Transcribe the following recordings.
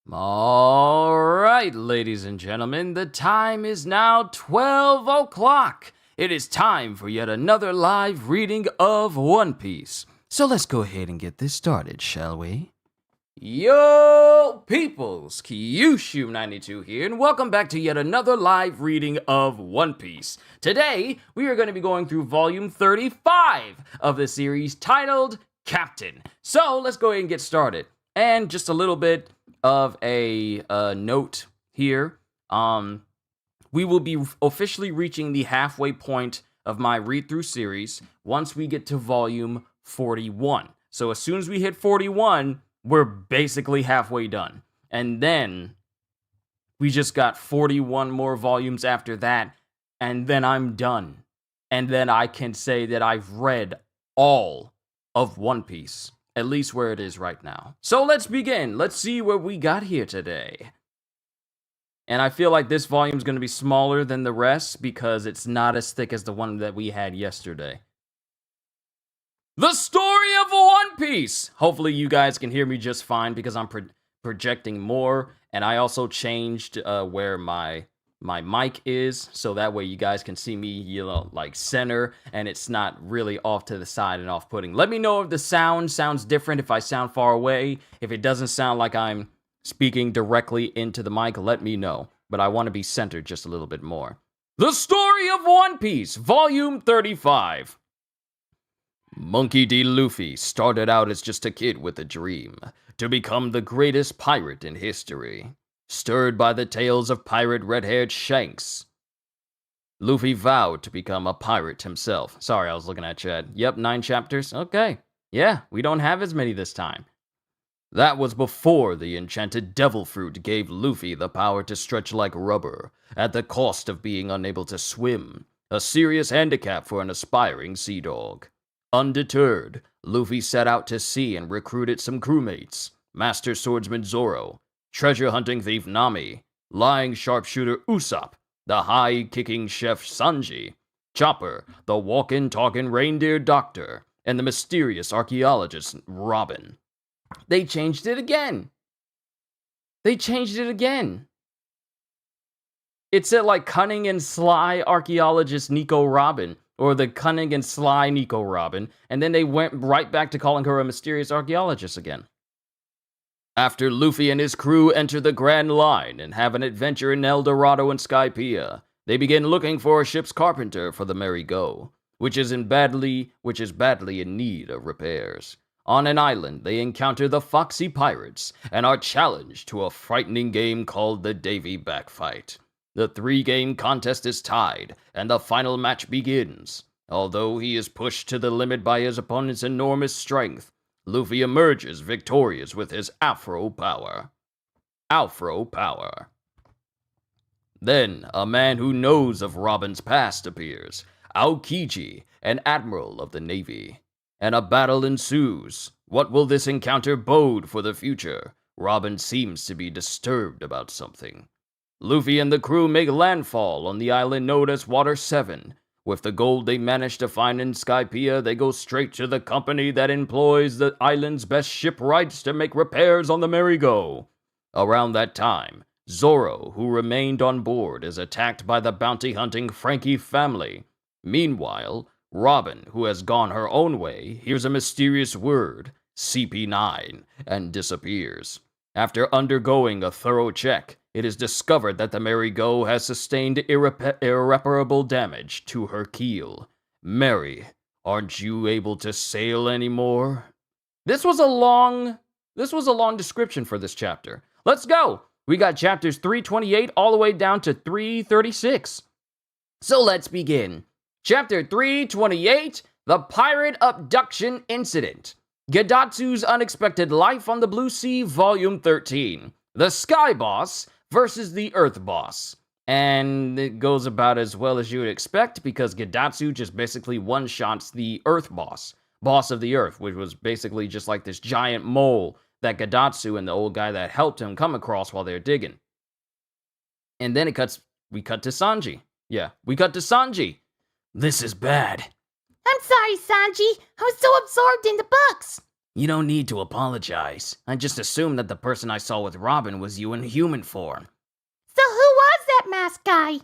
All right, ladies and gentlemen, the time is now 12 o'clock. It is time for yet another live reading of One Piece. So let's go ahead and get this started, shall we? Yo, peoples! Kyushu92 here, and welcome back to yet another live reading of One Piece. Today, we are going to be going through volume 35 of the series titled Captain. So let's go ahead and get started. And just a little bit of a note here. We will be officially reaching the halfway point of my read-through series once we get to volume 41. So as soon as we hit 41, we're basically halfway done. And then we just got 41 more volumes after that, and then I'm done. And then I can say that I've read all of One Piece. At least where it is right now. So let's begin. Let's see what we got here today. And I feel like this volume is going to be smaller than the rest because it's not as thick as the one that we had yesterday. The story of One Piece! Hopefully you guys can hear me just fine because I'm projecting more. And I also changed where my mic is, so that way you guys can see me, like center, and it's not really off to the side and off-putting. Let me know if the sound sounds different, if I sound far away. If it doesn't sound like I'm speaking directly into the mic, let me know. But I want to be centered just a little bit more. The Story of One Piece, Volume 35. Monkey D. Luffy started out as just a kid with a dream to become the greatest pirate in history. Stirred by the tales of pirate red-haired Shanks, Luffy vowed to become a pirate himself. Sorry, I was looking at chat. Yep, 9 chapters. Okay. Yeah, we don't have as many this time. That was before the enchanted devil fruit gave Luffy the power to stretch like rubber, at the cost of being unable to swim, a serious handicap for an aspiring sea dog. Undeterred, Luffy set out to sea and recruited some crewmates, Master Swordsman Zoro, treasure hunting thief Nami, lying sharpshooter Usopp, the high-kicking chef Sanji, Chopper, the walkin' talkin' reindeer doctor, and the mysterious archaeologist Robin. They changed it again. It said like cunning and sly archaeologist Nico Robin, or the cunning and sly Nico Robin, and then they went right back to calling her a mysterious archaeologist again. After Luffy and his crew enter the Grand Line and have an adventure in El Dorado and Skypiea, they begin looking for a ship's carpenter for the Merry Go, which is badly in need of repairs. On an island, they encounter the Foxy Pirates and are challenged to a frightening game called the Davy Backfight. The 3-game contest is tied, and the final match begins. Although he is pushed to the limit by his opponent's enormous strength, Luffy emerges victorious with his Afro Power. Then, a man who knows of Robin's past appears, Aokiji, an admiral of the Navy. And a battle ensues. What will this encounter bode for the future? Robin seems to be disturbed about something. Luffy and the crew make landfall on the island known as Water 7. With the gold they managed to find in Skypiea, they go straight to the company that employs the island's best shipwrights to make repairs on the Merry Go. Around that time, Zoro, who remained on board, is attacked by the bounty-hunting Frankie family. Meanwhile, Robin, who has gone her own way, hears a mysterious word, CP9, and disappears. After undergoing a thorough check, it is discovered that the Merry Go has sustained irreparable damage to her keel. Mary, aren't you able to sail anymore? This was a long description for this chapter. Let's go! We got chapters 328 all the way down to 336. So let's begin. Chapter 328, The Pirate Abduction Incident. Gedatsu's Unexpected Life on the Blue Sea, Volume 13. The Sky Boss versus the Earth Boss. And it goes about as well as you would expect because Gedatsu just basically one-shots the Earth Boss. Boss of the Earth, which was basically just like this giant mole that Gedatsu and the old guy that helped him come across while they're digging. And then we cut to Sanji. This is bad. I'm sorry, Sanji. I was so absorbed in the books. You don't need to apologize. I just assumed that the person I saw with Robin was you in human form. So who was that masked guy?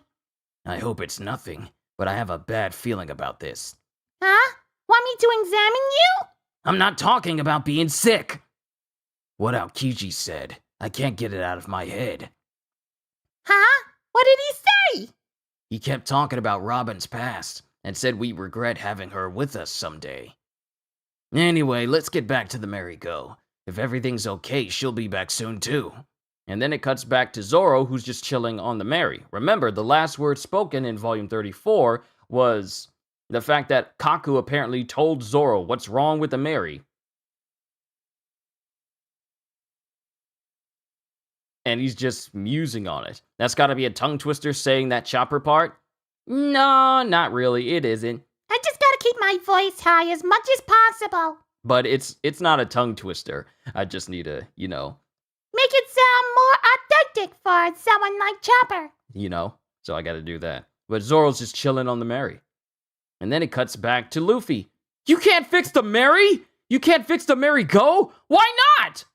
I hope it's nothing, but I have a bad feeling about this. Huh? Want me to examine you? I'm not talking about being sick. What Aokiji said, I can't get it out of my head. Huh? What did he say? He kept talking about Robin's past and said we regret having her with us someday. Anyway, let's get back to the merry-go. If everything's okay, she'll be back soon too. And then it cuts back to Zoro, who's just chilling on the merry. Remember, the last word spoken in volume 34 was the fact that Kaku apparently told Zoro what's wrong with the merry. And he's just musing on it. That's gotta be a tongue twister saying that chopper part? No, not really. It isn't. I just gotta keep my voice high as much as possible. But it's not a tongue twister. I just need to, Make it sound more authentic for someone like Chopper. So I gotta do that. But Zoro's just chilling on the merry. And then it cuts back to Luffy. You can't fix the merry? You can't fix the merry-go? Why not?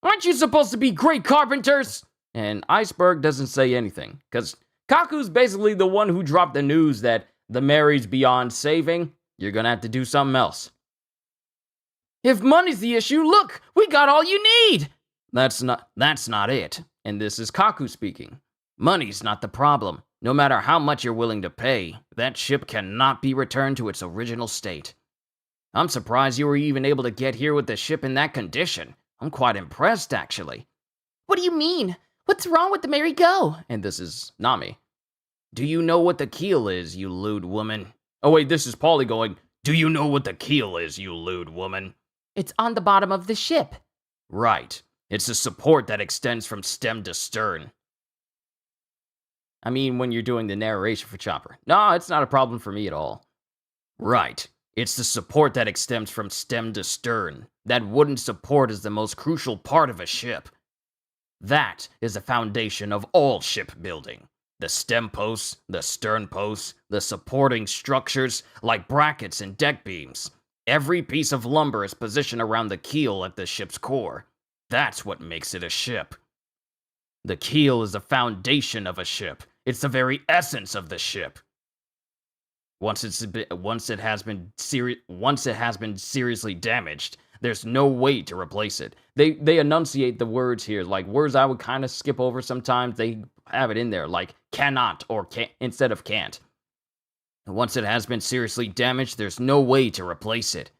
Aren't you supposed to be great carpenters? And Iceberg doesn't say anything, because Kaku's basically the one who dropped the news that the merry's beyond saving. You're gonna have to do something else. If money's the issue, look, we got all you need. That's not it. And this is Kaku speaking. Money's not the problem. No matter how much you're willing to pay, that ship cannot be returned to its original state. I'm surprised you were even able to get here with the ship in that condition. I'm quite impressed, actually. What do you mean? What's wrong with the merry-go? And this is Nami. Do you know what the keel is, you lewd woman? Oh wait, this is Paulie going, do you know what the keel is, you lewd woman? It's on the bottom of the ship. Right. It's a support that extends from stem to stern. I mean, when you're doing the narration for Chopper. No, it's not a problem for me at all. Right. It's the support that extends from stem to stern. That wooden support is the most crucial part of a ship. That is the foundation of all shipbuilding. The stem posts, the stern posts, the supporting structures like brackets and deck beams. Every piece of lumber is positioned around the keel at the ship's core. That's what makes it a ship. The keel is the foundation of a ship. It's the very essence of the ship. Once it has been seriously damaged, there's no way to replace it. They enunciate the words here, like words I would kind of skip over sometimes. They have it in there, like cannot or can instead of can't. Once it has been seriously damaged, there's no way to replace it.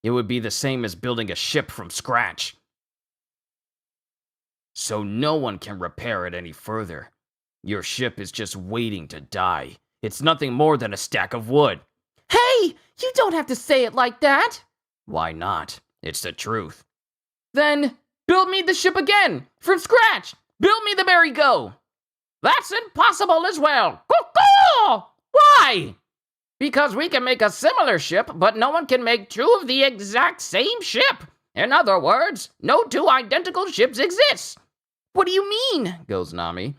It would be the same as building a ship from scratch. So no one can repair it any further. Your ship is just waiting to die. It's nothing more than a stack of wood. Hey, you don't have to say it like that. Why not? It's the truth. Then build me the ship again, from scratch. Build me the merry-go. That's impossible as well. Why? Because we can make a similar ship, but no one can make two of the exact same ship. In other words, no two identical ships exist. What do you mean? Goes Nami.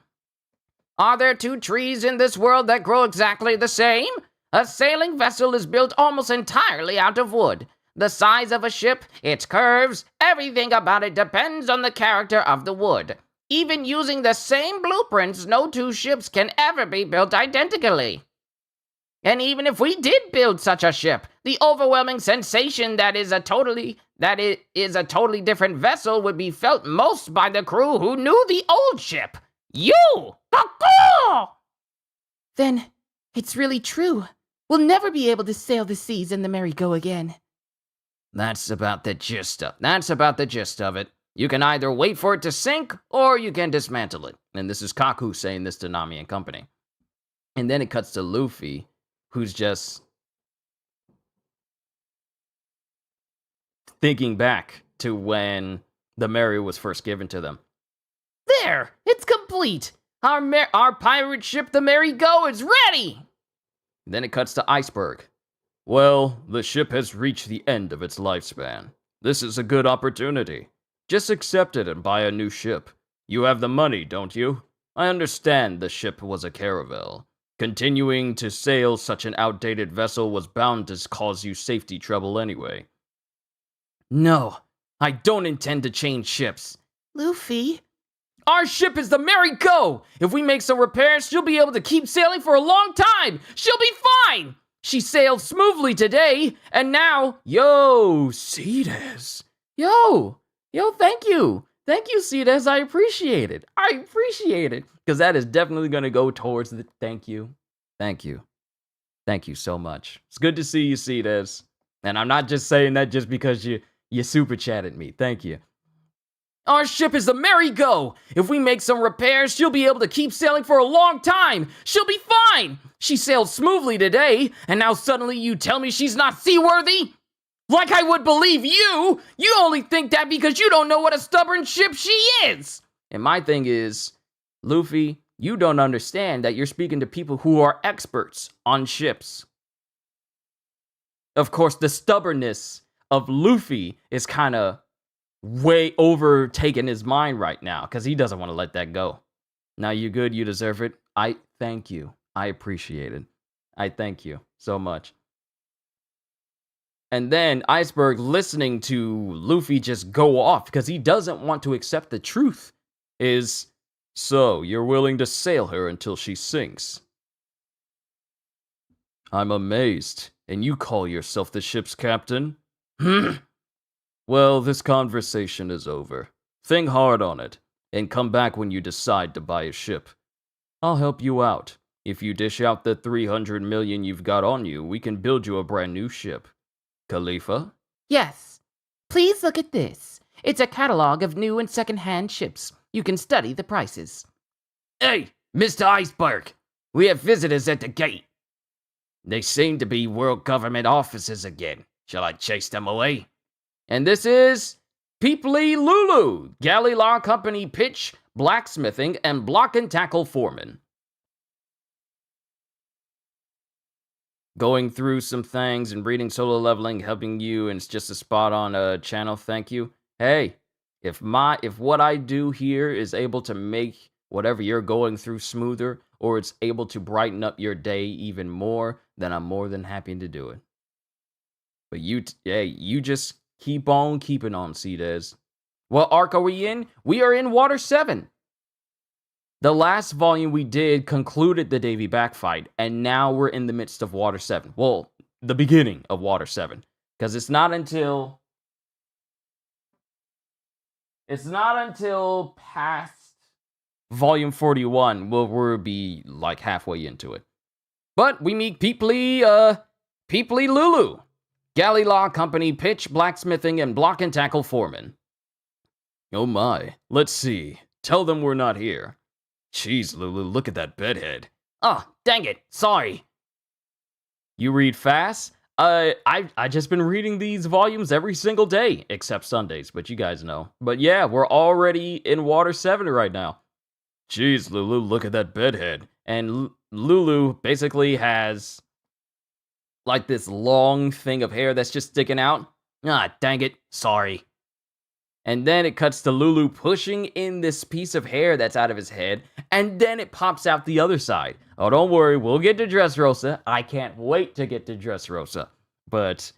Are there two trees in this world that grow exactly the same? A sailing vessel is built almost entirely out of wood. The size of a ship, its curves, everything about it depends on the character of the wood. Even using the same blueprints, no two ships can ever be built identically. And even if we did build such a ship, the overwhelming sensation that it is a totally different vessel would be felt most by the crew who knew the old ship. You! Then it's really true. We'll never be able to sail the seas in the merry-go again. That's about the gist of it. You can either wait for it to sink, or you can dismantle it. And this is Kaku saying this to Nami and company. And then it cuts to Luffy, who's just thinking back to when the merry was first given to them. There! It's complete! Our pirate ship, the merry-go, is ready! Then it cuts to Iceberg. Well, the ship has reached the end of its lifespan. This is a good opportunity. Just accept it and buy a new ship. You have the money, don't you? I understand the ship was a caravel. Continuing to sail such an outdated vessel was bound to cause you safety trouble anyway. No, I don't intend to change ships. Luffy? Our ship is the Mary Go! If we make some repairs, she'll be able to keep sailing for a long time! She'll be fine! She sailed smoothly today, and now... Yo, Cedes. Yo, thank you. Thank you, Cedes. I appreciate it. Because that is definitely going to go towards the... Thank you. Thank you so much. It's good to see you, Cedes. And I'm not just saying that just because you super chatted me. Thank you. Our ship is the Mary Go! If we make some repairs, she'll be able to keep sailing for a long time! She'll be fine! She sailed smoothly today, and now suddenly you tell me she's not seaworthy? Like I would believe you! You only think that because you don't know what a stubborn ship she is! And my thing is, Luffy, you don't understand that you're speaking to people who are experts on ships. Of course, the stubbornness of Luffy is kind of way overtaking his mind right now because he doesn't want to let that go. Now, you good, you deserve it. I thank you. I appreciate it. I thank you so much. And then Iceberg, listening to Luffy just go off because he doesn't want to accept the truth, is, so you're willing to sail her until she sinks? I'm amazed, and you call yourself the ship's captain? Well, this conversation is over. Think hard on it, and come back when you decide to buy a ship. I'll help you out. If you dish out the 300 million you've got on you, we can build you a brand new ship. Khalifa? Yes. Please look at this. It's a catalog of new and second-hand ships. You can study the prices. Hey, Mr. Iceberg! We have visitors at the gate. They seem to be world government officers again. Shall I chase them away? And this is Peeply Lulu, Galley Law Company Pitch, Blacksmithing, and Block and Tackle Foreman. Going through some things and reading Solo Leveling, helping you, and it's just a spot on channel, thank you. Hey, if what I do here is able to make whatever you're going through smoother, or it's able to brighten up your day even more, then I'm more than happy to do it. But you just keep on keeping on, Cedes. What arc are we in? We are in Water 7. The last volume we did concluded the Davy Back fight, and now we're in the midst of Water 7. Well, the beginning of Water 7. Because it's not until past Volume 41 we'll be like halfway into it. But we meet Peeply Lulu, Galley Law Company Pitch, Blacksmithing, and Block and Tackle Foreman. Oh my, let's see. Tell them we're not here. Jeez, Lulu, look at that bedhead. Oh, dang it, sorry. You read fast? I just been reading these volumes every single day, except Sundays, but you guys know. But yeah, we're already in Water 7 right now. Jeez, Lulu, look at that bedhead. And Lulu basically has like this long thing of hair that's just sticking out. Ah, dang it, sorry. And then it cuts to Lulu pushing in this piece of hair that's out of his head, and then it pops out the other side. Oh, don't worry, we'll get to Dressrosa. I can't wait to get to Dressrosa. But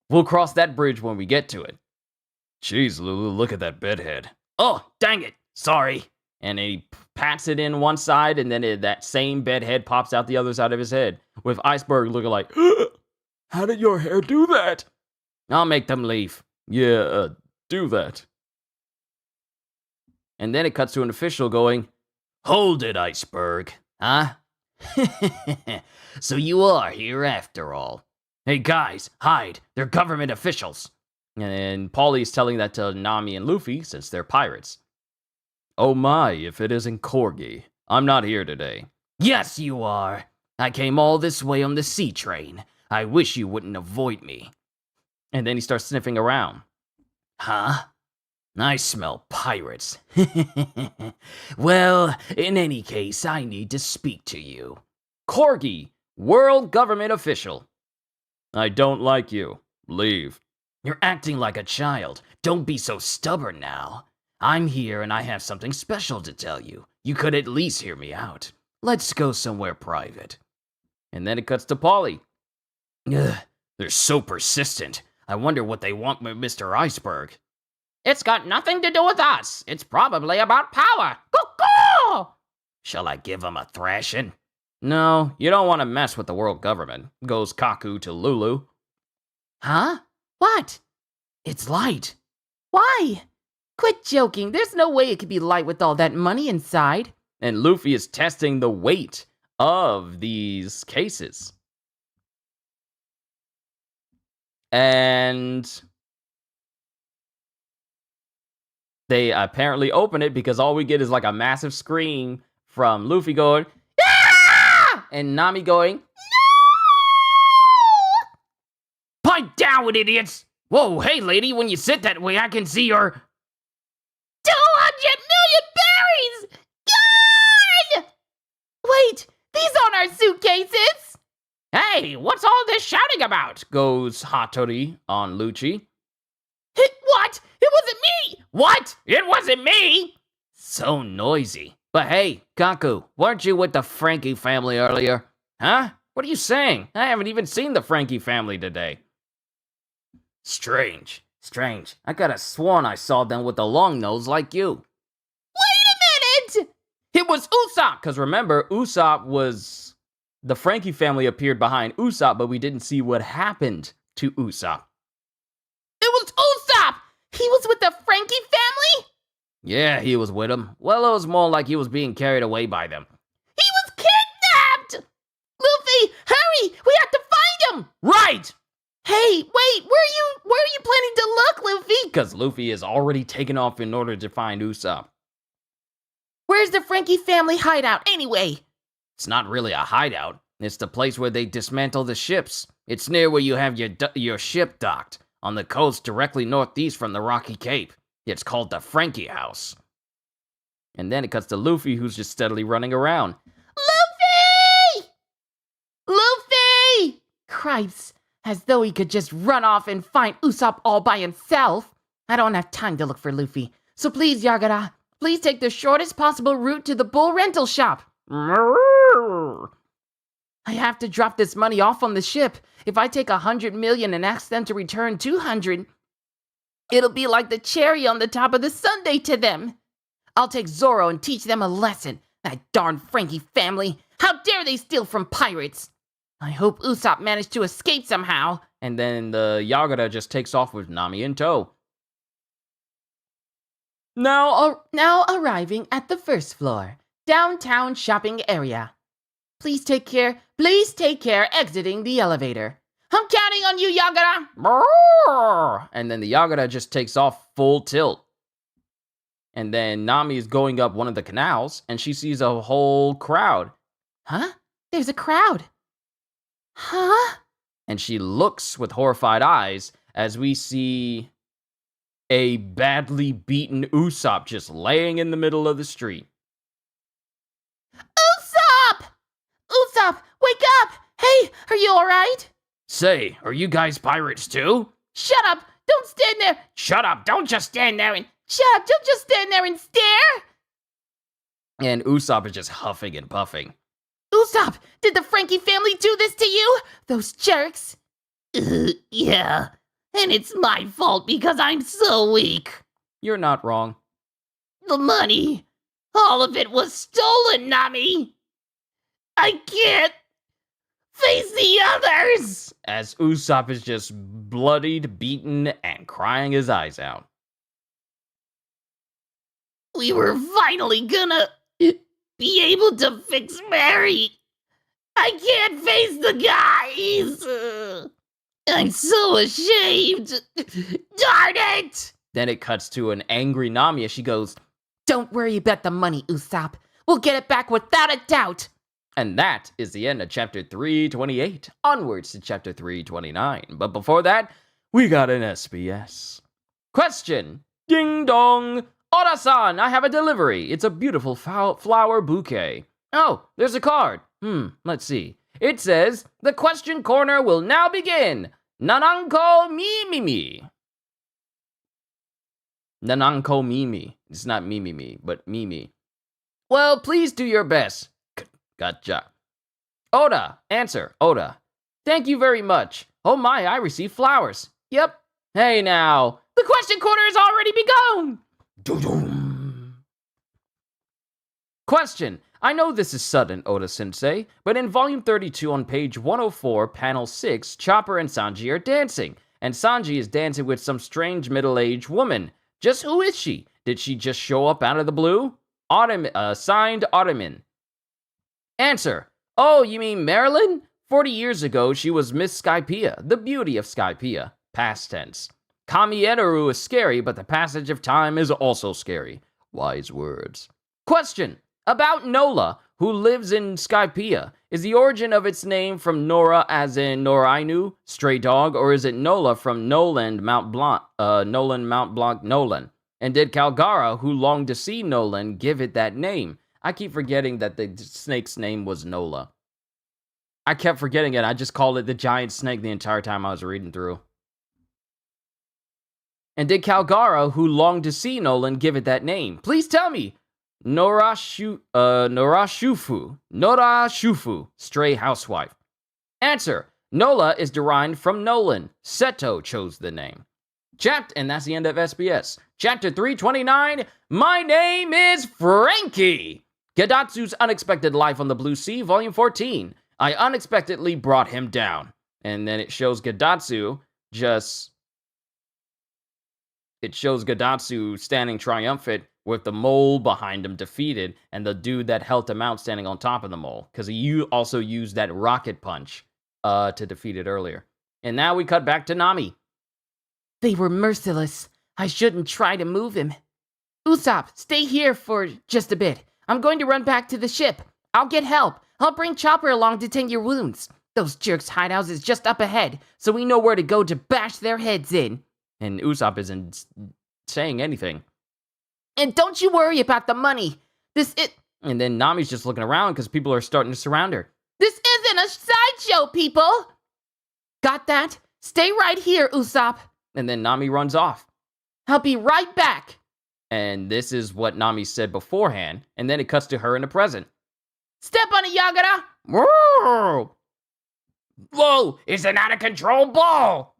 we'll cross that bridge when we get to it. Jeez, Lulu, look at that bedhead. Oh, dang it, sorry. And he pats it in one side, and then that same bedhead pops out the other side of his head, with Iceberg looking like, how did your hair do that? I'll make them leave. Yeah, do that. And then it cuts to an official going, hold it, Iceberg. Huh? So you are here after all. Hey guys, hide. They're government officials. And Paulie's telling that to Nami and Luffy, since they're pirates. Oh my, if it isn't Corgi. I'm not here today. Yes, you are. I came all this way on the sea train. I wish you wouldn't avoid me. And then he starts sniffing around. Huh? I smell pirates. Well, in any case, I need to speak to you. Corgi, world government official. I don't like you. Leave. You're acting like a child. Don't be so stubborn now. I'm here and I have something special to tell you. You could at least hear me out. Let's go somewhere private. And then it cuts to Paulie. Ugh, they're so persistent. I wonder what they want with Mr. Iceberg. It's got nothing to do with us. It's probably about power. Cuckoo! Shall I give him a thrashing? No, you don't want to mess with the world government, goes Kaku to Lulu. Huh? What? It's light. Why? Quit joking. There's no way it could be light with all that money inside. And Luffy is testing the weight of these cases. And they apparently open it because all we get is like a massive scream from Luffy going, "Ah!" and Nami going, "No!" Pipe down, idiots! Whoa, hey lady, when you sit that way, I can see your 200 million berries! God! Wait, these aren't our suitcases! Hey, what's all this shouting about? Goes Hattori on Lucci. What? It wasn't me! What? It wasn't me! So noisy. But hey, Kaku, weren't you with the Frankie family earlier? Huh? What are you saying? I haven't even seen the Frankie family today. Strange. I could have sworn I saw them with a long nose like you. Wait a minute! It was Usopp! Because remember, Usopp was... The Frankie family appeared behind Usopp, but we didn't see what happened to Usopp. It was Usopp! He was with the Frankie family? Yeah, he was with them. Well, it was more like he was being carried away by them. He was kidnapped! Luffy, hurry! We have to find him! Right! Hey, wait, where are you planning to look, Luffy? Because Luffy is already taken off in order to find Usopp. Where's the Frankie family hideout, anyway? It's not really a hideout. It's the place where they dismantle the ships. It's near where you have your ship docked, on the coast directly northeast from the Rocky Cape. It's called the Frankie House. And then it cuts to Luffy, who's just steadily running around. Luffy! Luffy! Cripes, as though he could just run off and find Usopp all by himself. I don't have time to look for Luffy. So please, Yagura, please take the shortest possible route to the bull rental shop. I have to drop this money off on the ship. If I take 100 million and ask them to return 200, it'll be like the cherry on the top of the sundae to them. I'll take Zoro and teach them a lesson. That darn Frankie family. How dare they steal from pirates? I hope Usopp managed to escape somehow. And then the Yagura just takes off with Nami in tow. Now arriving at the first floor, downtown shopping area. Please take care exiting the elevator. I'm counting on you, Yagura! And then the Yagura just takes off full tilt. And then Nami is going up one of the canals, and she sees a whole crowd. Huh? There's a crowd. Huh? And she looks with horrified eyes as we see a badly beaten Usopp just laying in the middle of the street. Usopp! Usopp, wake up! Hey, are you alright? Say, are you guys pirates too? Shut up! Don't stand there! Shut up! Don't just stand there and... Shut up! Don't just stand there and stare! And Usopp is just huffing and puffing. Usopp, did the Frankie family do this to you? Those jerks? Yeah, and it's my fault because I'm so weak. You're not wrong. The money, all of it was stolen, Nami. I can't face the others. As Usopp is just bloodied, beaten, and crying his eyes out. We were finally gonna be able to fix Mary. I can't face the guys. I'm so ashamed. Darn it! Then it cuts to an angry Nami as she goes, Don't worry about the money, Usopp. We'll get it back without a doubt. And that is the end of chapter 328, onwards to chapter 329. But before that, we got an SBS. Question. Ding dong. Oda-san, I have a delivery. It's a beautiful flower bouquet. Oh, there's a card. Let's see. It says, the question corner will now begin. Nananko Mimimi. Nananko Mimi. It's not Mimimi, but Mimi. Well, please do your best. Gotcha. Oda, answer. Oda. Thank you very much. Oh my, I received flowers. Yep. Hey now. The question quarter has already begun! Question. I know this is sudden, Oda-sensei, but in volume 32 on page 104, panel 6, Chopper and Sanji are dancing, and Sanji is dancing with some strange middle-aged woman. Just who is she? Did she just show up out of the blue? Signed, Ottoman. Answer. Oh, you mean Marilyn? 40 years ago, she was Miss Skypiea, the beauty of Skypiea. Past tense. Kamieteru is scary, but the passage of time is also scary. Wise words. Question. About Nola, who lives in Skypiea. Is the origin of its name from Nora as in Norainu, stray dog, or is it Nola from Noland Mount Blanc, Nolan? And did Calgara, who longed to see Nolan, give it that name? I keep forgetting that the snake's name was Nola. I kept forgetting it. I just called it the giant snake the entire time I was reading through. And did Calgara, who longed to see Nolan, give it that name? Please tell me. Norashufu, stray housewife. Answer. Nola is derived from Nolan. Seto chose the name. And that's the end of SBS. Chapter 329, My Name is Frankie! Gadatsu's Unexpected Life on the Blue Sea, Volume 14. I unexpectedly brought him down. And then it shows Gadatsu standing triumphant with the mole behind him defeated and the dude that helped him out standing on top of the mole. Because he also used that rocket punch to defeat it earlier. And now we cut back to Nami. They were merciless. I shouldn't try to move him. Usopp, stay here for just a bit. I'm going to run back to the ship. I'll get help. I'll bring Chopper along to tend your wounds. Those jerks' hideout is just up ahead, so we know where to go to bash their heads in. And Usopp isn't saying anything. And don't you worry about the money. And then Nami's just looking around because people are starting to surround her. This isn't a sideshow, people. Got that? Stay right here, Usopp. And then Nami runs off. I'll be right back. And this is what Nami said beforehand. And then it cuts to her in the present. Step on it, Yagura. Whoa, it's an out-of-control ball.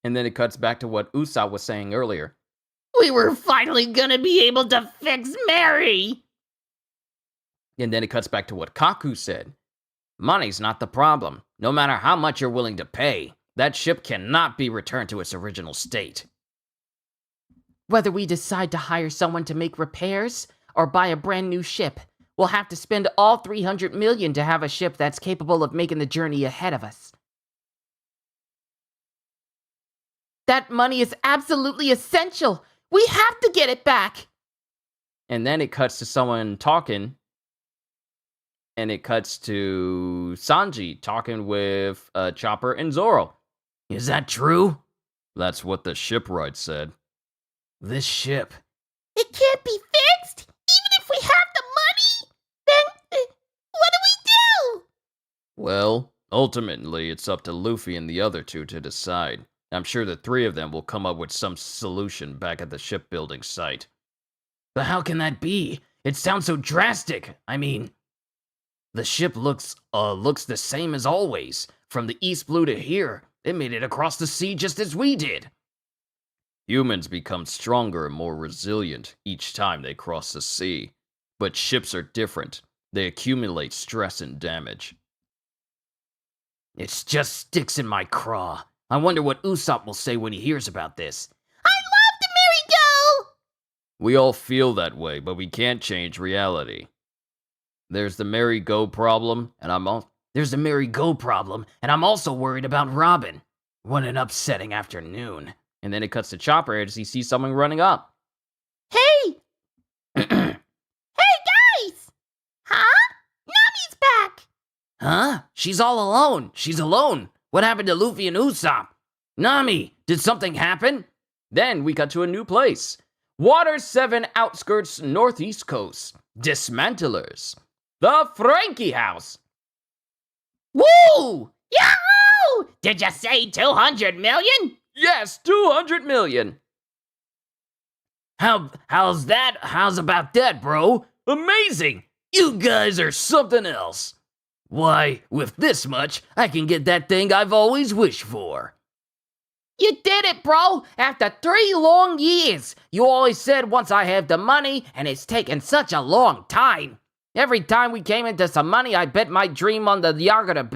And then it cuts back to what Usopp was saying earlier. We were finally gonna be able to fix Mary! And then it cuts back to what Kaku said. Money's not the problem. No matter how much you're willing to pay, that ship cannot be returned to its original state. Whether we decide to hire someone to make repairs or buy a brand new ship, we'll have to spend all 300 million to have a ship that's capable of making the journey ahead of us. That money is absolutely essential. We have to get it back. And then it cuts to someone talking. And it cuts to Sanji talking with Chopper and Zoro. Is that true? That's what the shipwright said. This ship. It can't be fixed? Even if we have the money? Then what do we do? Well, ultimately, it's up to Luffy and the other two to decide. I'm sure the three of them will come up with some solution back at the shipbuilding site. But how can that be? It sounds so drastic. I mean, the ship looks the same as always. From the East Blue to here, it made it across the sea just as we did. Humans become stronger and more resilient each time they cross the sea. But ships are different. They accumulate stress and damage. It just sticks in my craw. I wonder what Usopp will say when he hears about this. I love the merry-go! We all feel that way, but we can't change reality. There's the merry-go problem, and I'm also worried about Robin. What an upsetting afternoon. And then it cuts to Chopper as he sees someone running up. Hey! Hey, guys! Huh? Nami's back! Huh? She's all alone. She's alone. What happened to Luffy and Usopp? Nami, did something happen? Then we cut to a new place. Water 7 outskirts northeast coast. Dismantlers. The Frankie House. Woo! Yahoo! Did you say 200 million? Yes, 200 million. How's about that, bro? Amazing! You guys are something else. Why, with this much, I can get that thing I've always wished for. You did it, bro! After 3 long years! You always said once I have the money, and it's taken such a long time. Every time we came into some money, I bet my dream on the Yagata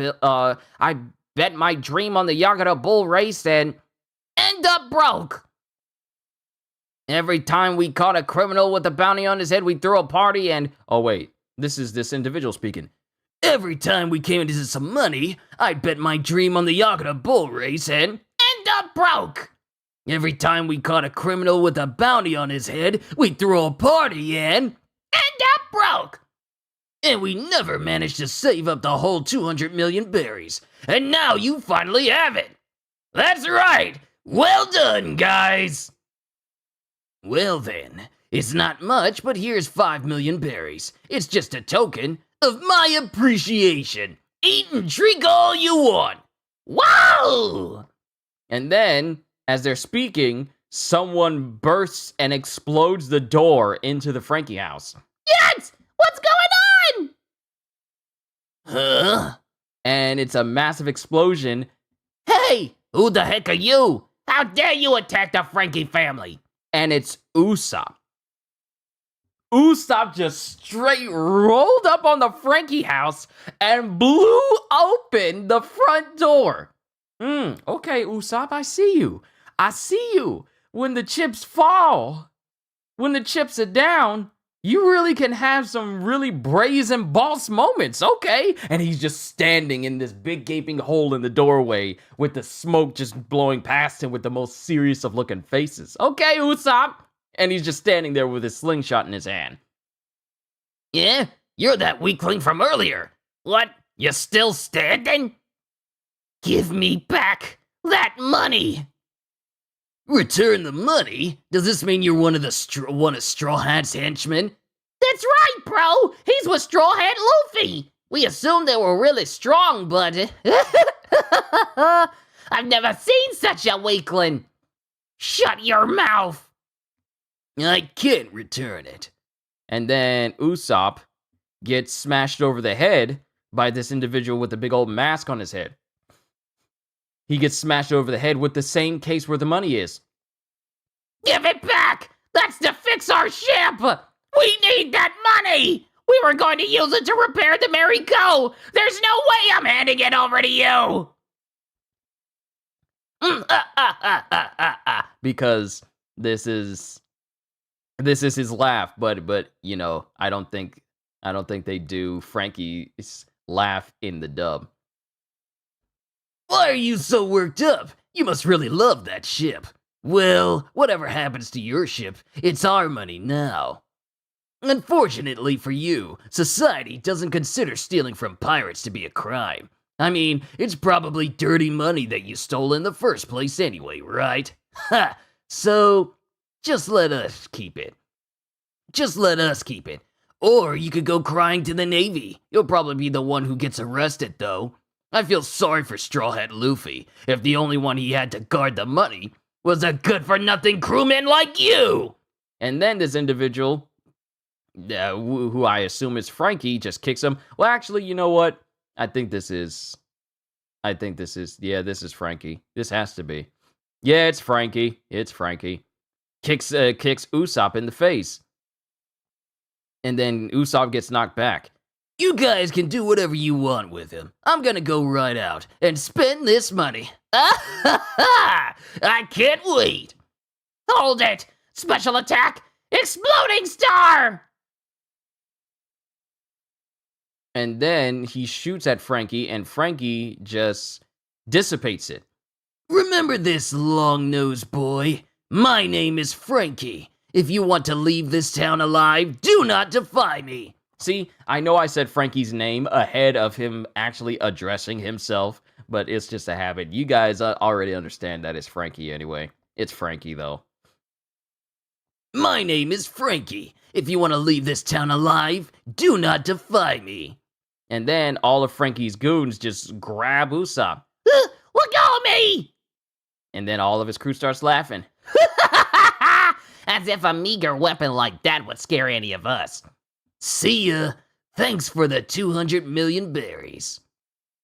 bull race and end up broke. Every time we caught a criminal with a bounty on his head, we threw a party and... Oh, wait. This is this individual speaking. Every time we came into some money, I'd bet my dream on the Yagata bull race and end up broke. Every time we caught a criminal with a bounty on his head, we'd throw a party and end up broke. And we never managed to save up the whole 200 million berries. And now you finally have it. That's right. Well done, guys. Well then, it's not much, but here's 5 million berries. It's just a token of my appreciation. Eat and drink all you want. Wow! And then, as they're speaking, someone bursts and explodes the door into the Frankie house. Yes! What's going on? Huh? And it's a massive explosion. Hey! Who the heck are you? How dare you attack the Frankie family? And it's Usopp. Usopp just straight rolled up on the Frankie house and blew open the front door. Okay, Usopp, I see you. I see you. When the chips fall, when the chips are down, you really can have some really brazen boss moments, okay? And he's just standing in this big gaping hole in the doorway with the smoke just blowing past him with the most serious of looking faces. Okay, Usopp. And he's just standing there with his slingshot in his hand. Yeah? You're that weakling from earlier. What? You still standing? Give me back that money. Return the money? Does this mean you're one of Straw Hat's henchmen? That's right, bro. He's with Straw Hat Luffy. We assumed they were really strong, but I've never seen such a weakling. Shut your mouth. I can't return it. And then Usopp gets smashed over the head by this individual with the big old mask on his head. He gets smashed over the head with the same case where the money is. Give it back! That's to fix our ship! We need that money! We were going to use it to repair the Merry Go! There's no way I'm handing it over to you! Because this is his laugh, but you know, I don't think they do Frankie's laugh in the dub. Why are you so worked up? You must really love that ship. Well, whatever happens to your ship, it's our money now. Unfortunately for you, society doesn't consider stealing from pirates to be a crime. I mean, it's probably dirty money that you stole in the first place anyway, right? Ha! So, just let us keep it. Just let us keep it. Or you could go crying to the Navy. You'll probably be the one who gets arrested, though. I feel sorry for Straw Hat Luffy, if the only one he had to guard the money was a good-for-nothing crewman like you! And then this individual, who I assume is Frankie, just kicks him. Well, actually, you know what? This is Frankie. This has to be. Yeah, it's Frankie. It's Frankie. Kicks Usopp in the face. And then Usopp gets knocked back. You guys can do whatever you want with him. I'm gonna go right out and spend this money. I can't wait. Hold it! Special attack! Exploding star! And then he shoots at Frankie, and Frankie just dissipates it. Remember this, long-nosed boy. My name is Frankie. If you want to leave this town alive, do not defy me. See, I know I said Frankie's name ahead of him actually addressing himself, but it's just a habit. You guys already understand that it's Frankie anyway. It's Frankie, though. My name is Frankie. If you want to leave this town alive, do not defy me. And then all of Frankie's goons just grab Usopp. Let go of me! And then all of his crew starts laughing. As if a meager weapon like that would scare any of us. See ya. Thanks for the 200 million berries.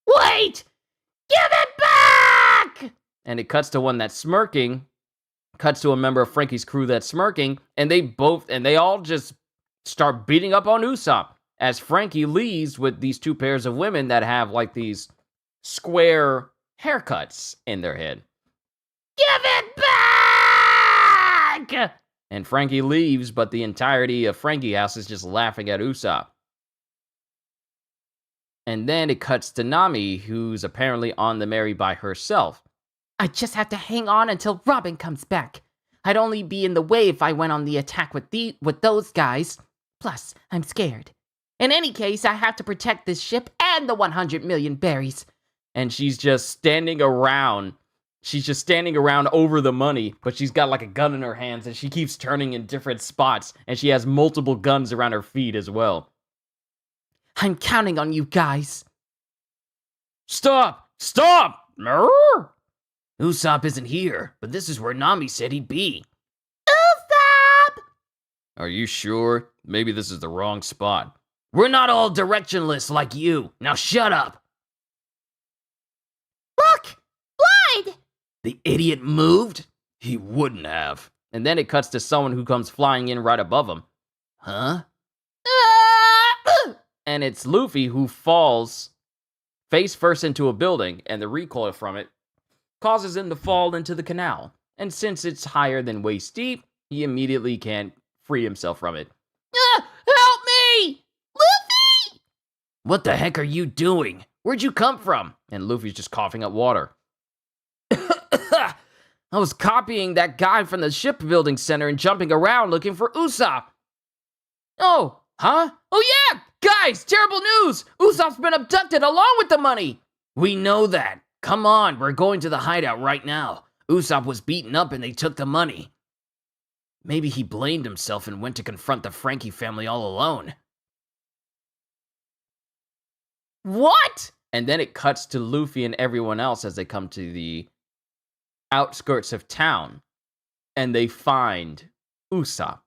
Wait! Give it back! And it cuts to one that's smirking, cuts to a member of Frankie's crew that's smirking, and they all just start beating up on Usopp as Frankie leaves with these two pairs of women that have like these square haircuts in their head. Give it back! And Frankie leaves, but the entirety of Frankie House is just laughing at Usopp. And then it cuts to Nami, who's apparently on the Mary by herself. I just have to hang on until Robin comes back. I'd only be in the way if I went on the attack with those guys. Plus, I'm scared. In any case, I have to protect this ship and the 100 million berries. And she's just standing around. She's just standing around over the money, but she's got like a gun in her hands, and she keeps turning in different spots, and she has multiple guns around her feet as well. I'm counting on you guys. Stop! Stop! Usopp isn't here, but this is where Nami said he'd be. Usopp! Are you sure? Maybe this is the wrong spot. We're not all directionless like you. Now shut up. Look! Blood! The idiot moved? He wouldn't have. And then it cuts to someone who comes flying in right above him. Huh? And it's Luffy who falls face first into a building, and the recoil from it causes him to fall into the canal. And since it's higher than waist deep, he immediately can't free himself from it. Help me! Luffy! What the heck are you doing? Where'd you come from? And Luffy's just coughing up water. I was copying that guy from the shipbuilding center and jumping around looking for Usopp. Oh, huh? Oh yeah! Guys, terrible news! Usopp's been abducted along with the money! We know that. Come on, we're going to the hideout right now. Usopp was beaten up and they took the money. Maybe he blamed himself and went to confront the Frankie family all alone. What? And then it cuts to Luffy and everyone else as they come to the outskirts of town, and they find Usopp.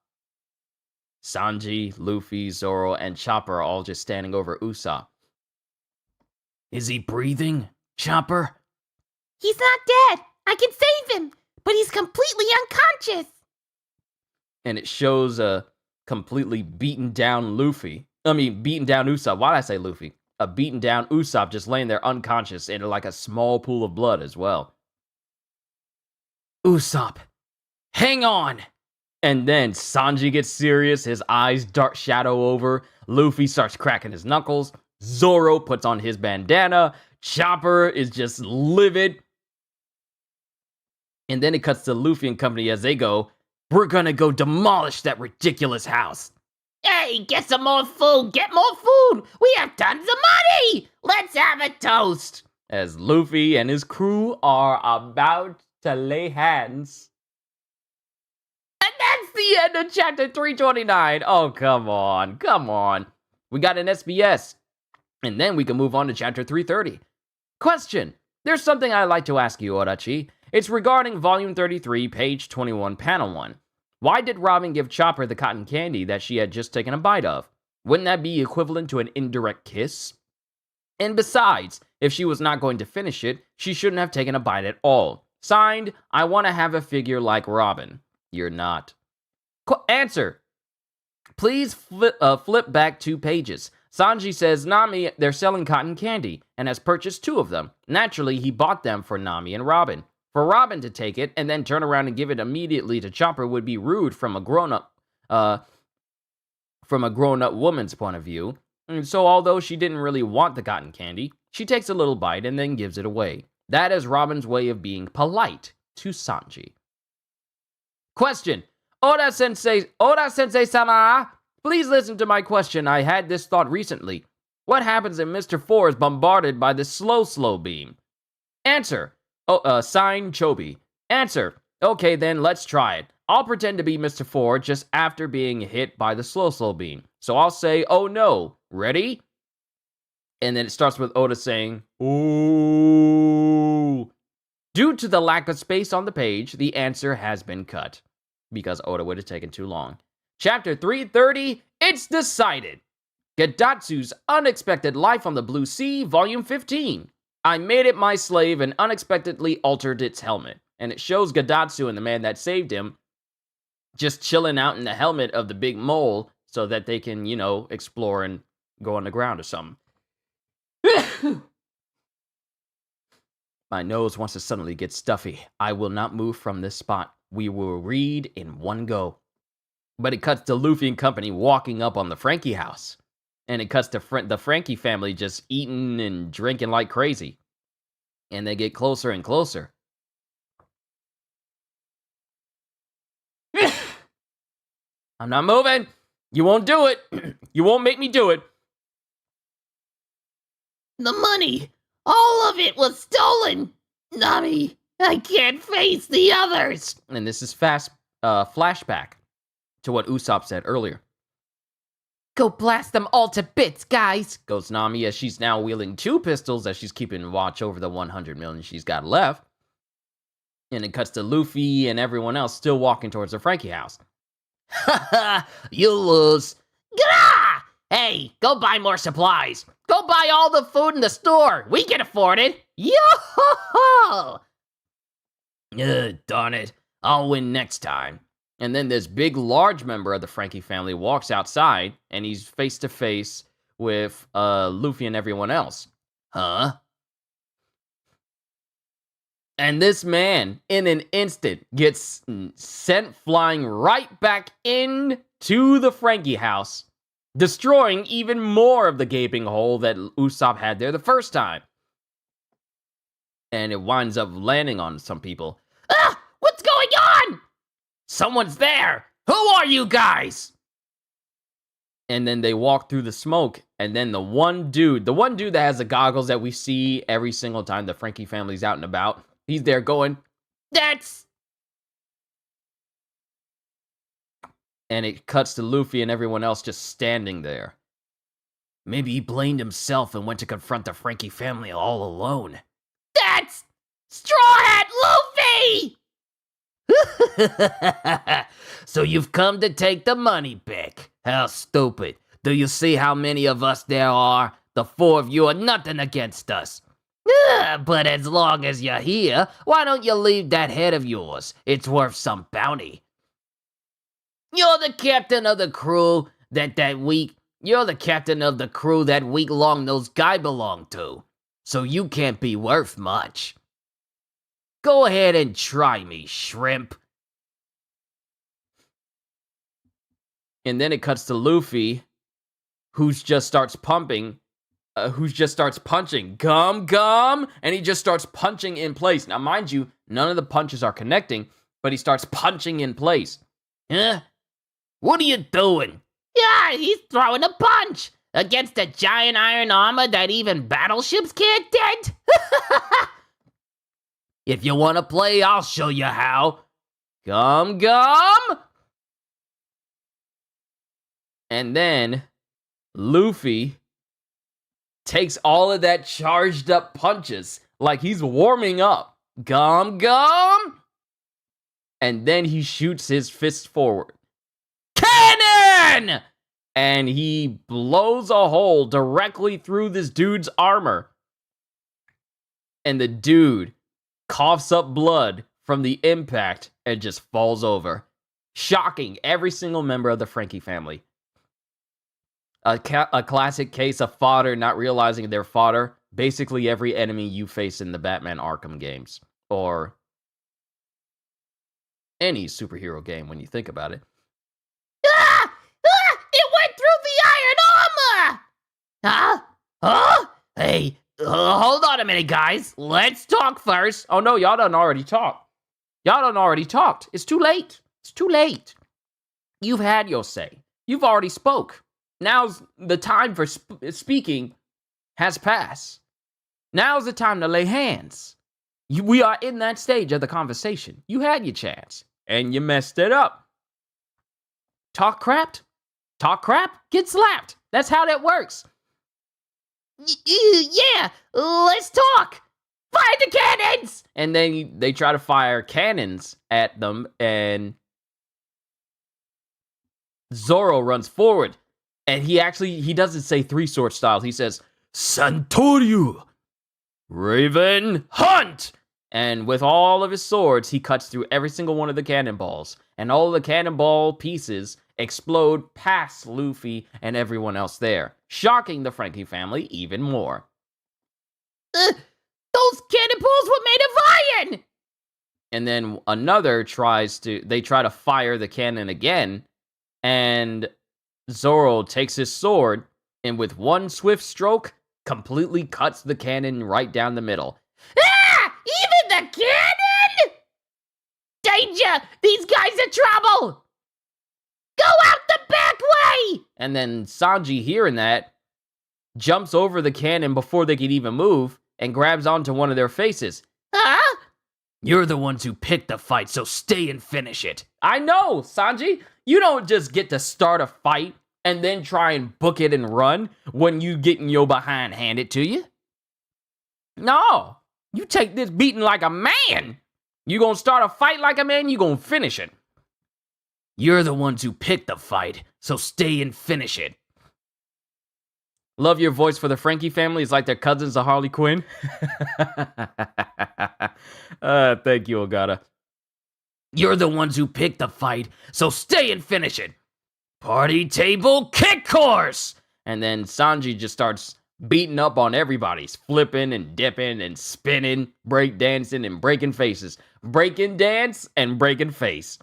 Sanji, Luffy, Zoro, and Chopper are all just standing over Usopp. Is he breathing, Chopper? He's not dead. I can save him, but he's completely unconscious. And it shows a completely beaten down beaten down Usopp. Why did I say Luffy? A beaten down Usopp just laying there unconscious in like a small pool of blood as well. Usopp, hang on! And then Sanji gets serious, his eyes dart shadow over, Luffy starts cracking his knuckles, Zoro puts on his bandana, Chopper is just livid. And then it cuts to Luffy and company as they go, we're gonna go demolish that ridiculous house. Hey, get some more food! Get more food! We have tons of money! Let's have a toast! As Luffy and his crew are about to lay hands. And that's the end of chapter 329. Oh, come on. We got an SBS. And then we can move on to chapter 330. Question. There's something I'd like to ask you, Orochi. It's regarding volume 33, page 21, panel 1. Why did Robin give Chopper the cotton candy that she had just taken a bite of? Wouldn't that be equivalent to an indirect kiss? And besides, if she was not going to finish it, she shouldn't have taken a bite at all. Signed, I want to have a figure like Robin. You're not. Answer. Please flip back 2 pages. Sanji says Nami, they're selling cotton candy, and has purchased 2 of them. Naturally, he bought them for Nami and Robin. For Robin to take it and then turn around and give it immediately to Chopper would be rude from a grown-up woman's point of view. And so although she didn't really want the cotton candy, she takes a little bite and then gives it away. That is Robin's way of being polite to Sanji. Question. Oda Sensei-sama, please listen to my question. I had this thought recently. What happens if Mr. 4 is bombarded by the slow beam? Answer. Signed Chobi. Answer. Okay, then let's try it. I'll pretend to be Mr. 4 just after being hit by the slow beam. So I'll say, oh no. Ready? And then it starts with Oda saying, ooh. Due to the lack of space on the page, the answer has been cut. Because Oda would have taken too long. Chapter 330, it's decided. Gedatsu's Unexpected Life on the Blue Sea, Volume 15. I made it my slave and unexpectedly altered its helmet. And it shows Gadatsu and the man that saved him just chilling out in the helmet of the big mole so that they can, explore and go on the ground or something. My nose wants to suddenly get stuffy. I will not move from this spot. We will read in one go. But it cuts to Luffy and company walking up on the Frankie house. And it cuts to the Frankie family just eating and drinking like crazy. And they get closer and closer. I'm not moving. You won't do it. You won't make me do it. The money! All of it was stolen! Nami, I can't face the others! And this is flashback to what Usopp said earlier. Go blast them all to bits, guys! Goes Nami as she's now wielding 2 pistols as she's keeping watch over the 100 million she's got left. And it cuts to Luffy and everyone else still walking towards the Frankie house. Ha you lose. Gah! Hey, go buy more supplies. Go buy all the food in the store. We can afford it. Yo-ho-ho! Darn it. I'll win next time. And then this big, large member of the Frankie family walks outside, and he's face to face with Luffy and everyone else. Huh? And this man, in an instant, gets sent flying right back into the Frankie house, destroying even more of the gaping hole that Usopp had there the first time. And it winds up landing on some people. Ah! What's going on? Someone's there! Who are you guys? And then they walk through the smoke, and then the one dude that has the goggles that we see every single time the Frankie family's out and about, he's there going, That's... And it cuts to Luffy and everyone else just standing there. Maybe he blamed himself and went to confront the Frankie family all alone. That's... Straw Hat Luffy! So you've come to take the money back. How stupid. Do you see how many of us there are? The 4 of you are nothing against us. But as long as you're here, why don't you leave that head of yours? It's worth some bounty. You're the captain of the crew that week. You're the captain of the crew that week long-nosed guy belonged to. So you can't be worth much. Go ahead and try me, shrimp. And then it cuts to Luffy, who just starts punching, gum, and he just starts punching in place. Now, mind you, none of the punches are connecting, but he starts punching in place. Huh? What are you doing? Yeah, he's throwing a punch against a giant iron armor that even battleships can't dent. If you want to play, I'll show you how. Gum! And then Luffy takes all of that charged up punches like he's warming up. Gum! And then he shoots his fist forward. Cannon! And he blows a hole directly through this dude's armor. And the dude coughs up blood from the impact and just falls over, shocking every single member of the Frankie family. A classic case of fodder not realizing they're fodder. Basically every enemy you face in the Batman Arkham games, or any superhero game when you think about it. It went through the iron armor! Huh? Hey, hold on a minute, guys. Let's talk first. Oh no, y'all done already talked. It's too late. You've had your say. You've already spoke. Now's the time for speaking has passed. Now's the time to lay hands. We are in that stage of the conversation. You had your chance, and you messed it up. Talk crap, get slapped. That's how that works. Yeah, let's talk. Fire the cannons! And then they try to fire cannons at them, and Zoro runs forward. And he doesn't say 3 sword styles. He says, Santoryu! Raven, hunt! And with all of his swords, he cuts through every single one of the cannonballs. And all the cannonball pieces explode past Luffy and everyone else there, shocking the Frankie family even more. Those cannonballs were made of iron! And then another try to fire the cannon again, and Zoro takes his sword, and with one swift stroke, completely cuts the cannon right down the middle. Ah! Even the cannon? Danger! These guys are trouble! Go out the back way! And then Sanji, hearing that, jumps over the cannon before they can even move, and grabs onto one of their faces. Huh? You're the ones who picked the fight, so stay and finish it. I know, Sanji. You don't just get to start a fight and then try and book it and run when you getting your behind handed to you. No, you take this beating like a man. You gonna start a fight like a man, you gonna finish it. You're the ones who picked the fight, so stay and finish it. Love your voice for the Frankie family. It's like their cousins of Harley Quinn. Thank you, Ogata. You're the ones who picked the fight, so stay and finish it. Party table kick course! And then Sanji just starts beating up on everybody, flipping and dipping and spinning, break dancing and breaking faces. Breaking dance and breaking face.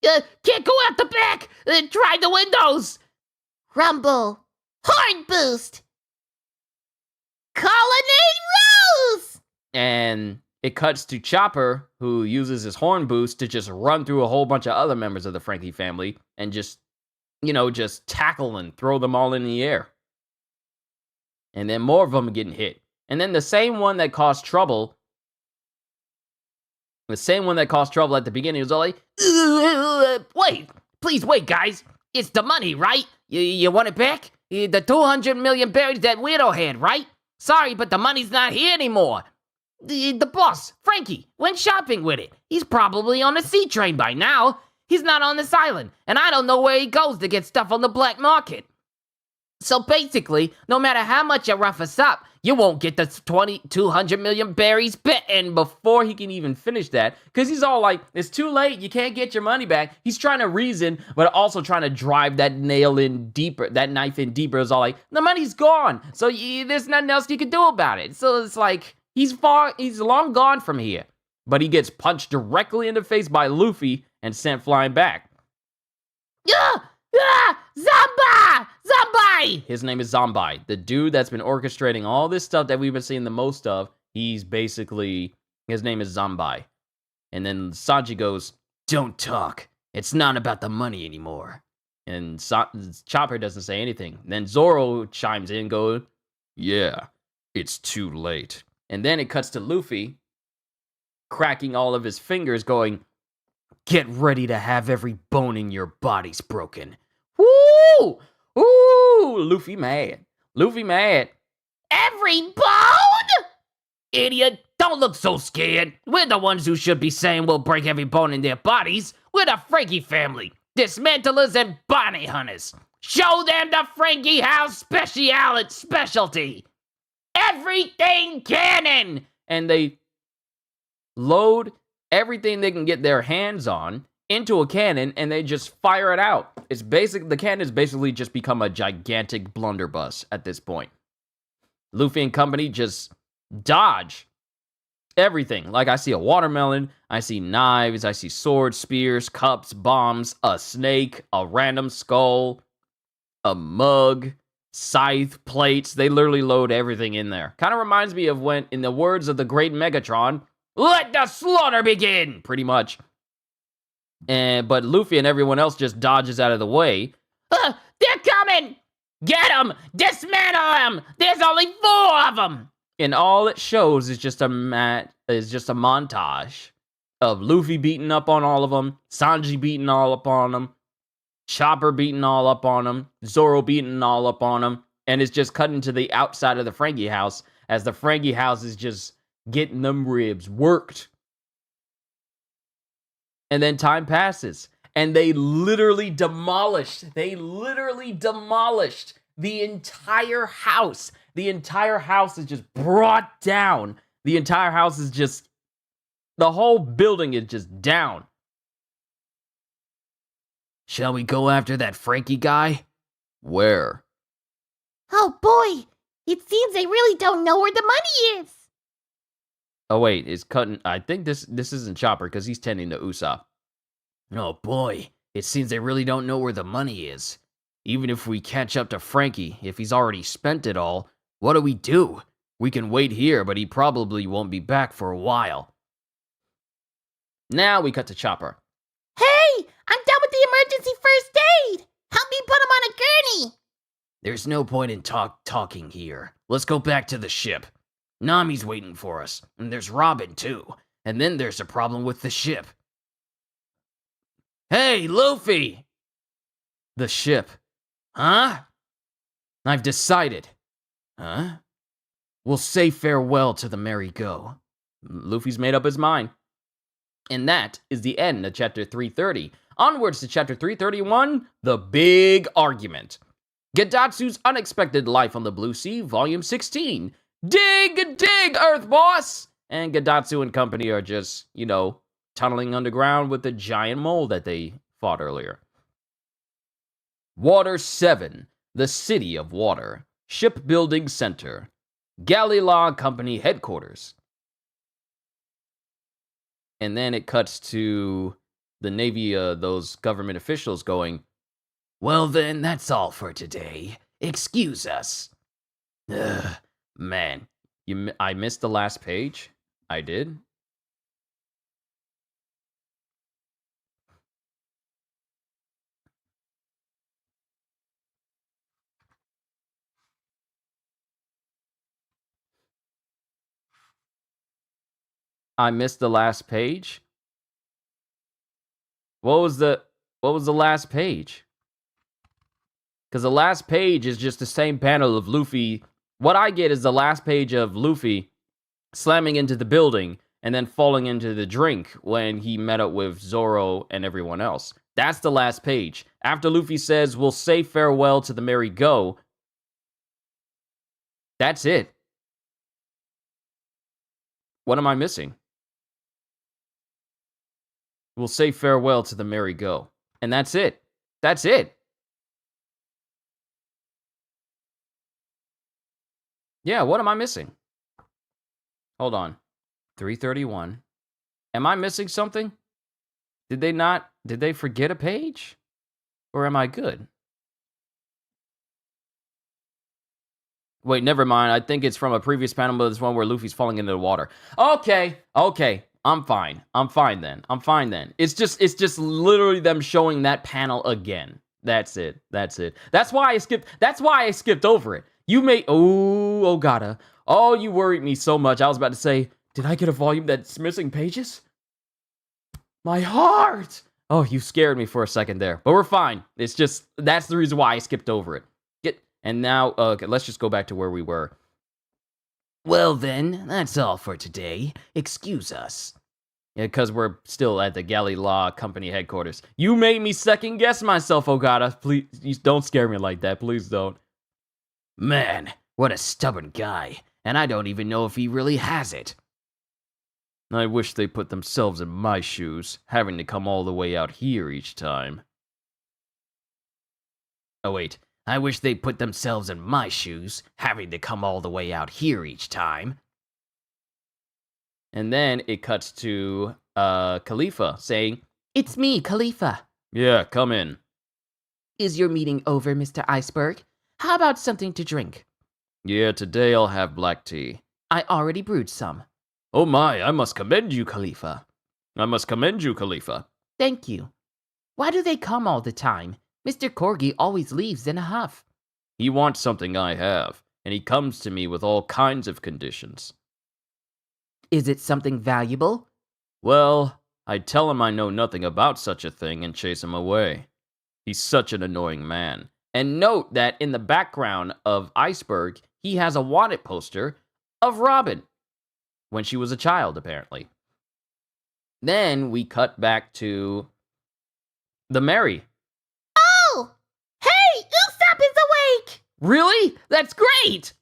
Can't go out the back! Try the windows! Rumble! Horn boost! Colonnade Rose! And it cuts to Chopper, who uses his horn boost to just run through a whole bunch of other members of the Frankie family and just tackle and throw them all in the air. And then more of them are getting hit. And then the same one that caused trouble at the beginning was all like, wait, please wait, guys. It's the money, right? You want it back? The 200 million berries that Weirdo had, right? Sorry, but the money's not here anymore. The boss, Frankie, went shopping with it. He's probably on a sea train by now. He's not on this island, and I don't know where he goes to get stuff on the black market. So basically, no matter how much you rough us up, you won't get the 200 million berries back. And before he can even finish that, because he's all like, it's too late, you can't get your money back. He's trying to reason, but also trying to drive that knife in deeper. It's all like, the money's gone, so there's nothing else you can do about it. So it's like, he's long gone from here. But he gets punched directly in the face by Luffy and sent flying back. Zambai! His name is Zambai. The dude that's been orchestrating all this stuff that we've been seeing the most of, his name is Zambai. And then Sanji goes, don't talk. It's not about the money anymore. And Chopper doesn't say anything. Then Zoro chimes in and goes, yeah, it's too late. And then it cuts to Luffy, cracking all of his fingers, going, get ready to have every bone in your bodies broken. Woo! Ooh! Luffy mad. Every bone? Idiot, don't look so scared. We're the ones who should be saying we'll break every bone in their bodies. We're the Frankie family, dismantlers and bounty hunters. Show them the Frankie House specialty. Everything cannon! And they load everything they can get their hands on into a cannon, and they just fire it out. The cannon's basically just become a gigantic blunderbuss at this point. Luffy and company just dodge everything. Like, I see a watermelon, I see knives, I see swords, spears, cups, bombs, a snake, a random skull, a mug, scythe, plates. They literally load everything in there. Kind of reminds me of when, in the words of the great Megatron, let the slaughter begin, pretty much. But Luffy and everyone else just dodges out of the way. They're coming! Get them! Dismantle them! There's only 4 of them! And all it shows is just a montage of Luffy beating up on all of them, Sanji beating all up on them, Chopper beating all up on them, Zoro beating all up on them, and it's just cutting to the outside of the Frankie house as the Frankie house is just getting them ribs worked. And then time passes, and they literally demolished the entire house. The entire house is just brought down. The entire house is just... The whole building is just down. Shall we go after that Frankie guy? Where? Oh boy, it seems they really don't know where the money is. Oh wait, is Cutting... I think this isn't Chopper because he's tending to Usopp. Oh boy, it seems they really don't know where the money is. Even if we catch up to Frankie, if he's already spent it all, what do we do? We can wait here, but he probably won't be back for a while. Now we cut to Chopper. Hey, I'm done with the emergency first aid. Help me put him on a gurney. There's no point in talking here. Let's go back to the ship. Nami's waiting for us, and there's Robin too. And then there's a problem with the ship. Hey, Luffy! The ship. Huh? I've decided. Huh? We'll say farewell to the Merry Go. Luffy's made up his mind. And that is the end of chapter 330. Onwards to chapter 331, the big argument. Gedatsu's Unexpected Life on the Blue Sea, volume 16. Dig, Earth Boss! And Gedatsu and company are just, tunneling underground with the giant mole that they fought earlier. Water 7, the City of Water, Shipbuilding Center, Galila Company Headquarters. And then it cuts to the Navy, those government officials going, well then, that's all for today. Excuse us. Ugh, man, I missed the last page? I did? I missed the last page? What was the last page? Because the last page is just the same panel of Luffy. What I get is the last page of Luffy slamming into the building and then falling into the drink when he met up with Zoro and everyone else. That's the last page. After Luffy says, we'll say farewell to the Merry Go. That's it. What am I missing? We'll say farewell to the Merry Go. And that's it. That's it. Yeah, what am I missing? Hold on. 331. Am I missing something? Did they forget a page? Or am I good? Wait, never mind. I think it's from a previous panel, but it's one where Luffy's falling into the water. Okay. I'm fine then. It's just literally them showing that panel again. That's it. That's why I skipped over it. You may... Oh, Ogata. Oh, you worried me so much. I was about to say, did I get a volume that's missing pages? My heart! Oh, you scared me for a second there. But we're fine. It's just... That's the reason why I skipped over it. And now, okay, let's just go back to where we were. Well then, that's all for today. Excuse us. Yeah, because we're still at the Galila Company headquarters. You made me second guess myself, Ogata. Please, don't scare me like that. Please don't. Man, what a stubborn guy. And I don't even know if he really has it. I wish they put themselves in my shoes, having to come all the way out here each time. Oh wait, I wish they put themselves in my shoes, having to come all the way out here each time. And then it cuts to Khalifa saying, It's me, Khalifa. Yeah, come in. Is your meeting over, Mr. Iceberg? How about something to drink? Yeah, today I'll have black tea. I already brewed some. Oh my, I must commend you, Khalifa. Thank you. Why do they come all the time? Mr. Corgi always leaves in a huff. He wants something I have, and he comes to me with all kinds of conditions. Is it something valuable? Well, I tell him I know nothing about such a thing and chase him away. He's such an annoying man. And note that in the background of Iceberg, he has a wanted poster of Robin. When she was a child, apparently. Then we cut back to the Mary. Oh! Hey! Usopp is awake! Really? That's great!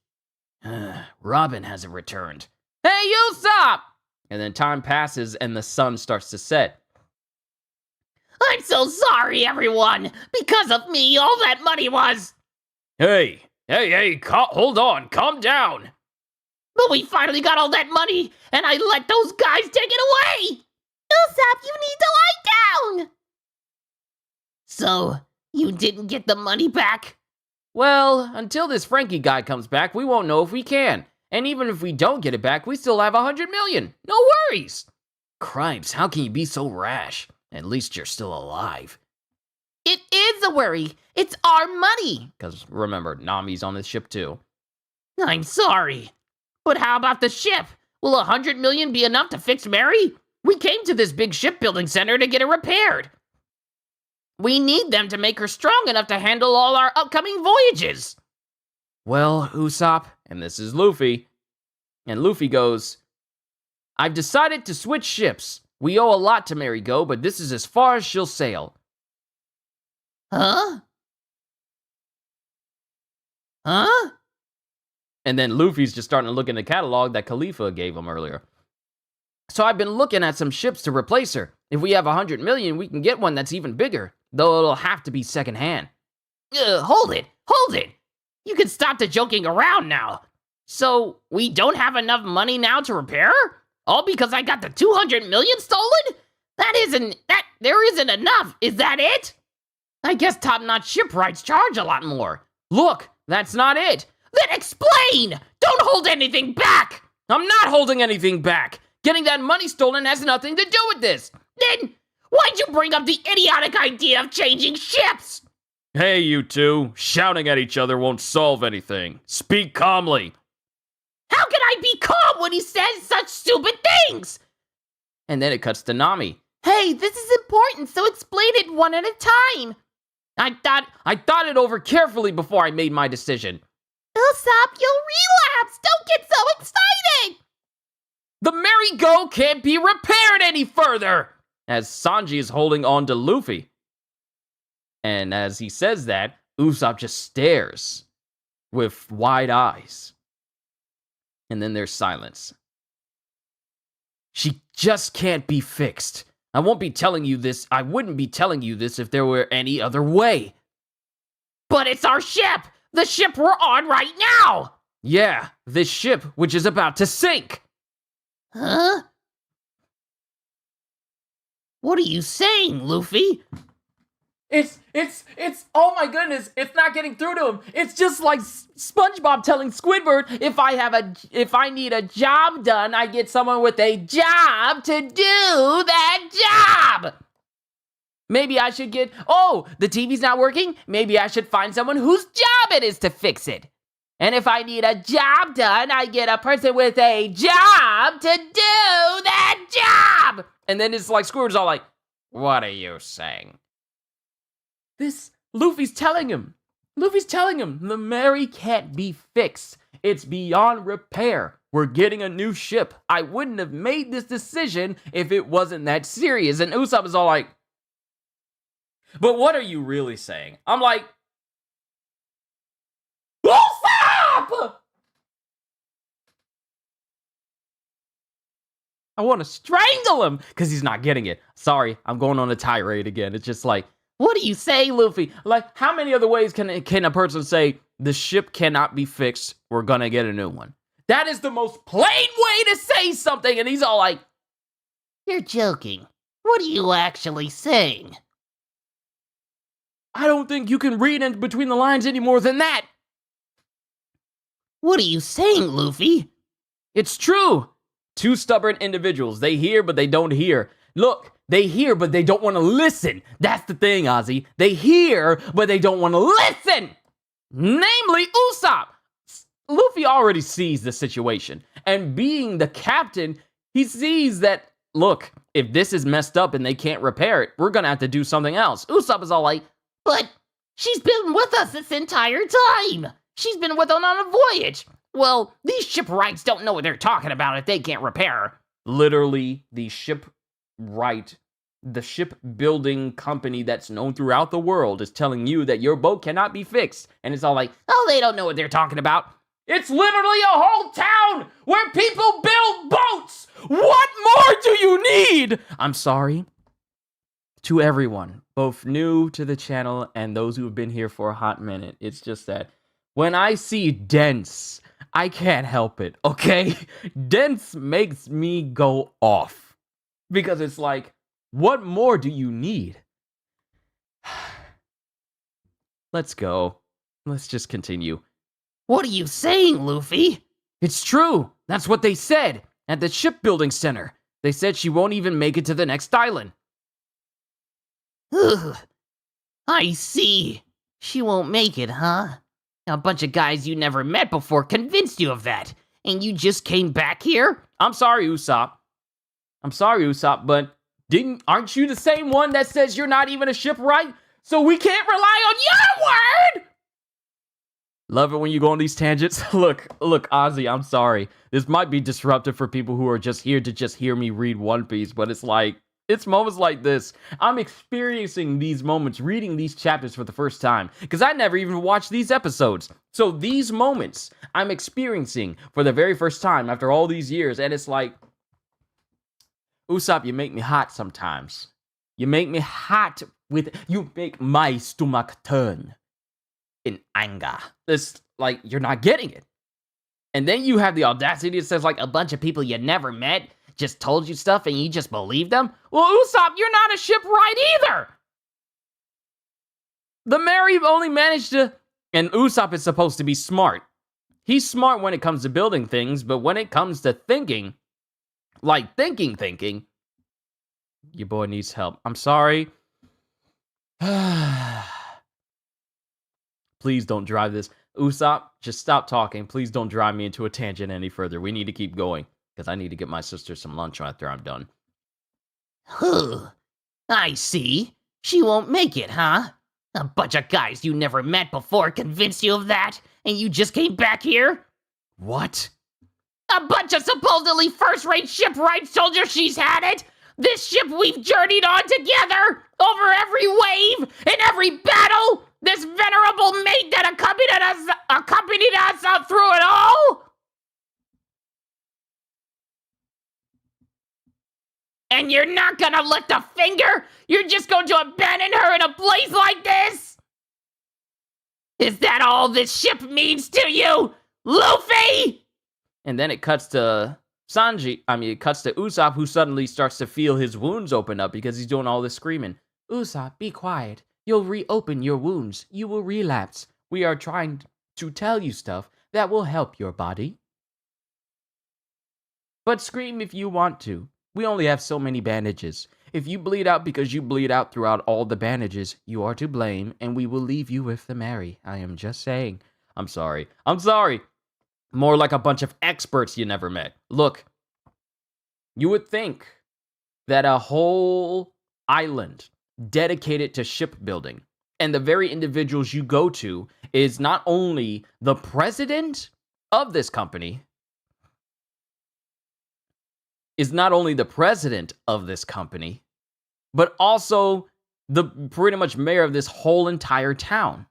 Robin hasn't returned. Hey, Usopp! And then time passes and the sun starts to set. I'm so sorry, everyone. Because of me, all that money was. Hey, hold on, calm down. But we finally got all that money, and I let those guys take it away. Usopp, you need to lie down! So, you didn't get the money back? Well, until this Frankie guy comes back, we won't know if we can. And even if we don't get it back, we still have 100 million. No worries. Cripes, how can you be so rash? At least you're still alive. It is a worry. It's our money. Because remember, Nami's on this ship too. I'm sorry. But how about the ship? Will 100 million be enough to fix Mary? We came to this big shipbuilding center to get it repaired. We need them to make her strong enough to handle all our upcoming voyages. Well, Usopp, and this is Luffy. And Luffy goes, I've decided to switch ships. We owe a lot to Mary Go, but this is as far as she'll sail. Huh? Huh? And then Luffy's just starting to look in the catalog that Khalifa gave him earlier. So I've been looking at some ships to replace her. If we have 100 million, we can get one that's even bigger. Though it'll have to be secondhand. Hold it. You can stop the joking around now. So, we don't have enough money now to repair her? All because I got the 200 million stolen? There isn't enough. Is that it? I guess top-notch shipwrights charge a lot more. Look, that's not it. Then explain! Don't hold anything back! I'm not holding anything back. Getting that money stolen has nothing to do with this. Then, why'd you bring up the idiotic idea of changing ships? Hey, you two. Shouting at each other won't solve anything. Speak calmly. How can I be calm when he says such stupid things? And then it cuts to Nami. Hey, this is important, so explain it one at a time. I thought it over carefully before I made my decision. Usopp, you'll relapse! Don't get so excited! The merry-go can't be repaired any further! As Sanji is holding on to Luffy. And as he says that, Usopp just stares with wide eyes. And then there's silence. She just can't be fixed. I wouldn't be telling you this if there were any other way. But it's our ship! The ship we're on right now! Yeah, this ship, which is about to sink. Huh? What are you saying, Luffy? It's, oh my goodness, it's not getting through to him. It's just like SpongeBob telling Squidward, if I need a job done, I get someone with a job to do that job. Maybe I should the TV's not working. Maybe I should find someone whose job it is to fix it. And if I need a job done, I get a person with a job to do that job. And then it's like Squidward's all like, what are you saying? Luffy's telling him the Mary can't be fixed. It's beyond repair. We're getting a new ship. I wouldn't have made this decision if it wasn't that serious. And Usopp is all like, but what are you really saying? I'm like, Usopp! I want to strangle him because he's not getting it. Sorry, I'm going on a tirade again. It's just like, what do you say, Luffy? Like, how many other ways can a person say, the ship cannot be fixed, we're gonna get a new one? That is the most plain way to say something, and he's all like, you're joking. What are you actually saying? I don't think you can read in between the lines any more than that. What are you saying, Luffy? It's true. Two stubborn individuals. They hear, but they don't hear. Look, they hear, but they don't want to listen. That's the thing, Ozzy. They hear, but they don't want to listen. Namely, Usopp. Luffy already sees the situation. And being the captain, he sees that, look, if this is messed up and they can't repair it, we're going to have to do something else. Usopp is all like, but she's been with us this entire time. She's been with us on a voyage. Well, these shipwrights don't know what they're talking about if they can't repair her. Literally, the shipbuilding company that's known throughout the world is telling you that your boat cannot be fixed. And it's all like, oh, they don't know what they're talking about. It's literally a whole town where people build boats. What more do you need? I'm sorry to everyone, both new to the channel and those who have been here for a hot minute. It's just that when I see dense, I can't help it, okay? Dense makes me go off because it's like, what more do you need? Let's go. Let's just continue. What are you saying, Luffy? It's true. That's what they said at the shipbuilding center. They said she won't even make it to the next island. Ugh. I see. She won't make it, huh? A bunch of guys you never met before convinced you of that, and you just came back here? I'm sorry, Usopp. But aren't you the same one that says you're not even a shipwright? So we can't rely on your word? Love it when you go on these tangents. Look, Ozzy, I'm sorry. This might be disruptive for people who are just here to just hear me read One Piece, but it's like, it's moments like this. I'm experiencing these moments, reading these chapters for the first time, because I never even watched these episodes. So these moments I'm experiencing for the very first time after all these years, and it's like, Usopp, you make me hot sometimes. You make me hot you make my stomach turn in anger. It's like, you're not getting it. And then you have the audacity that says, like, a bunch of people you never met just told you stuff and you just believe them? Well, Usopp, you're not a shipwright either! The Mary only managed to... And Usopp is supposed to be smart. He's smart when it comes to building things, but when it comes to thinking, like thinking, your boy needs help. I'm sorry. Please don't drive this. Usopp, just stop talking. Please don't drive me into a tangent any further. We need to keep going, because I need to get my sister some lunch after I'm done. I see. She won't make it, huh? A bunch of guys you never met before convinced you of that, and you just came back here? What? A bunch of supposedly first-rate shipwrights told you she's had it? This ship we've journeyed on together, over every wave, in every battle, this venerable mate that accompanied us up through it all? And you're not gonna lift a finger? You're just going to abandon her in a place like this? Is that all this ship means to you, Luffy? And then it cuts to it cuts to Usopp, who suddenly starts to feel his wounds open up because he's doing all this screaming. Usopp, be quiet. You'll reopen your wounds. You will relapse. We are trying to tell you stuff that will help your body. But scream if you want to. We only have so many bandages. If you bleed out because you bleed out throughout all the bandages, you are to blame, and we will leave you with the Mary. I am just saying. I'm sorry. More like a bunch of experts you never met. Look, you would think that a whole island dedicated to shipbuilding, and the very individuals you go to is not only the president of this company, but also the pretty much mayor of this whole entire town.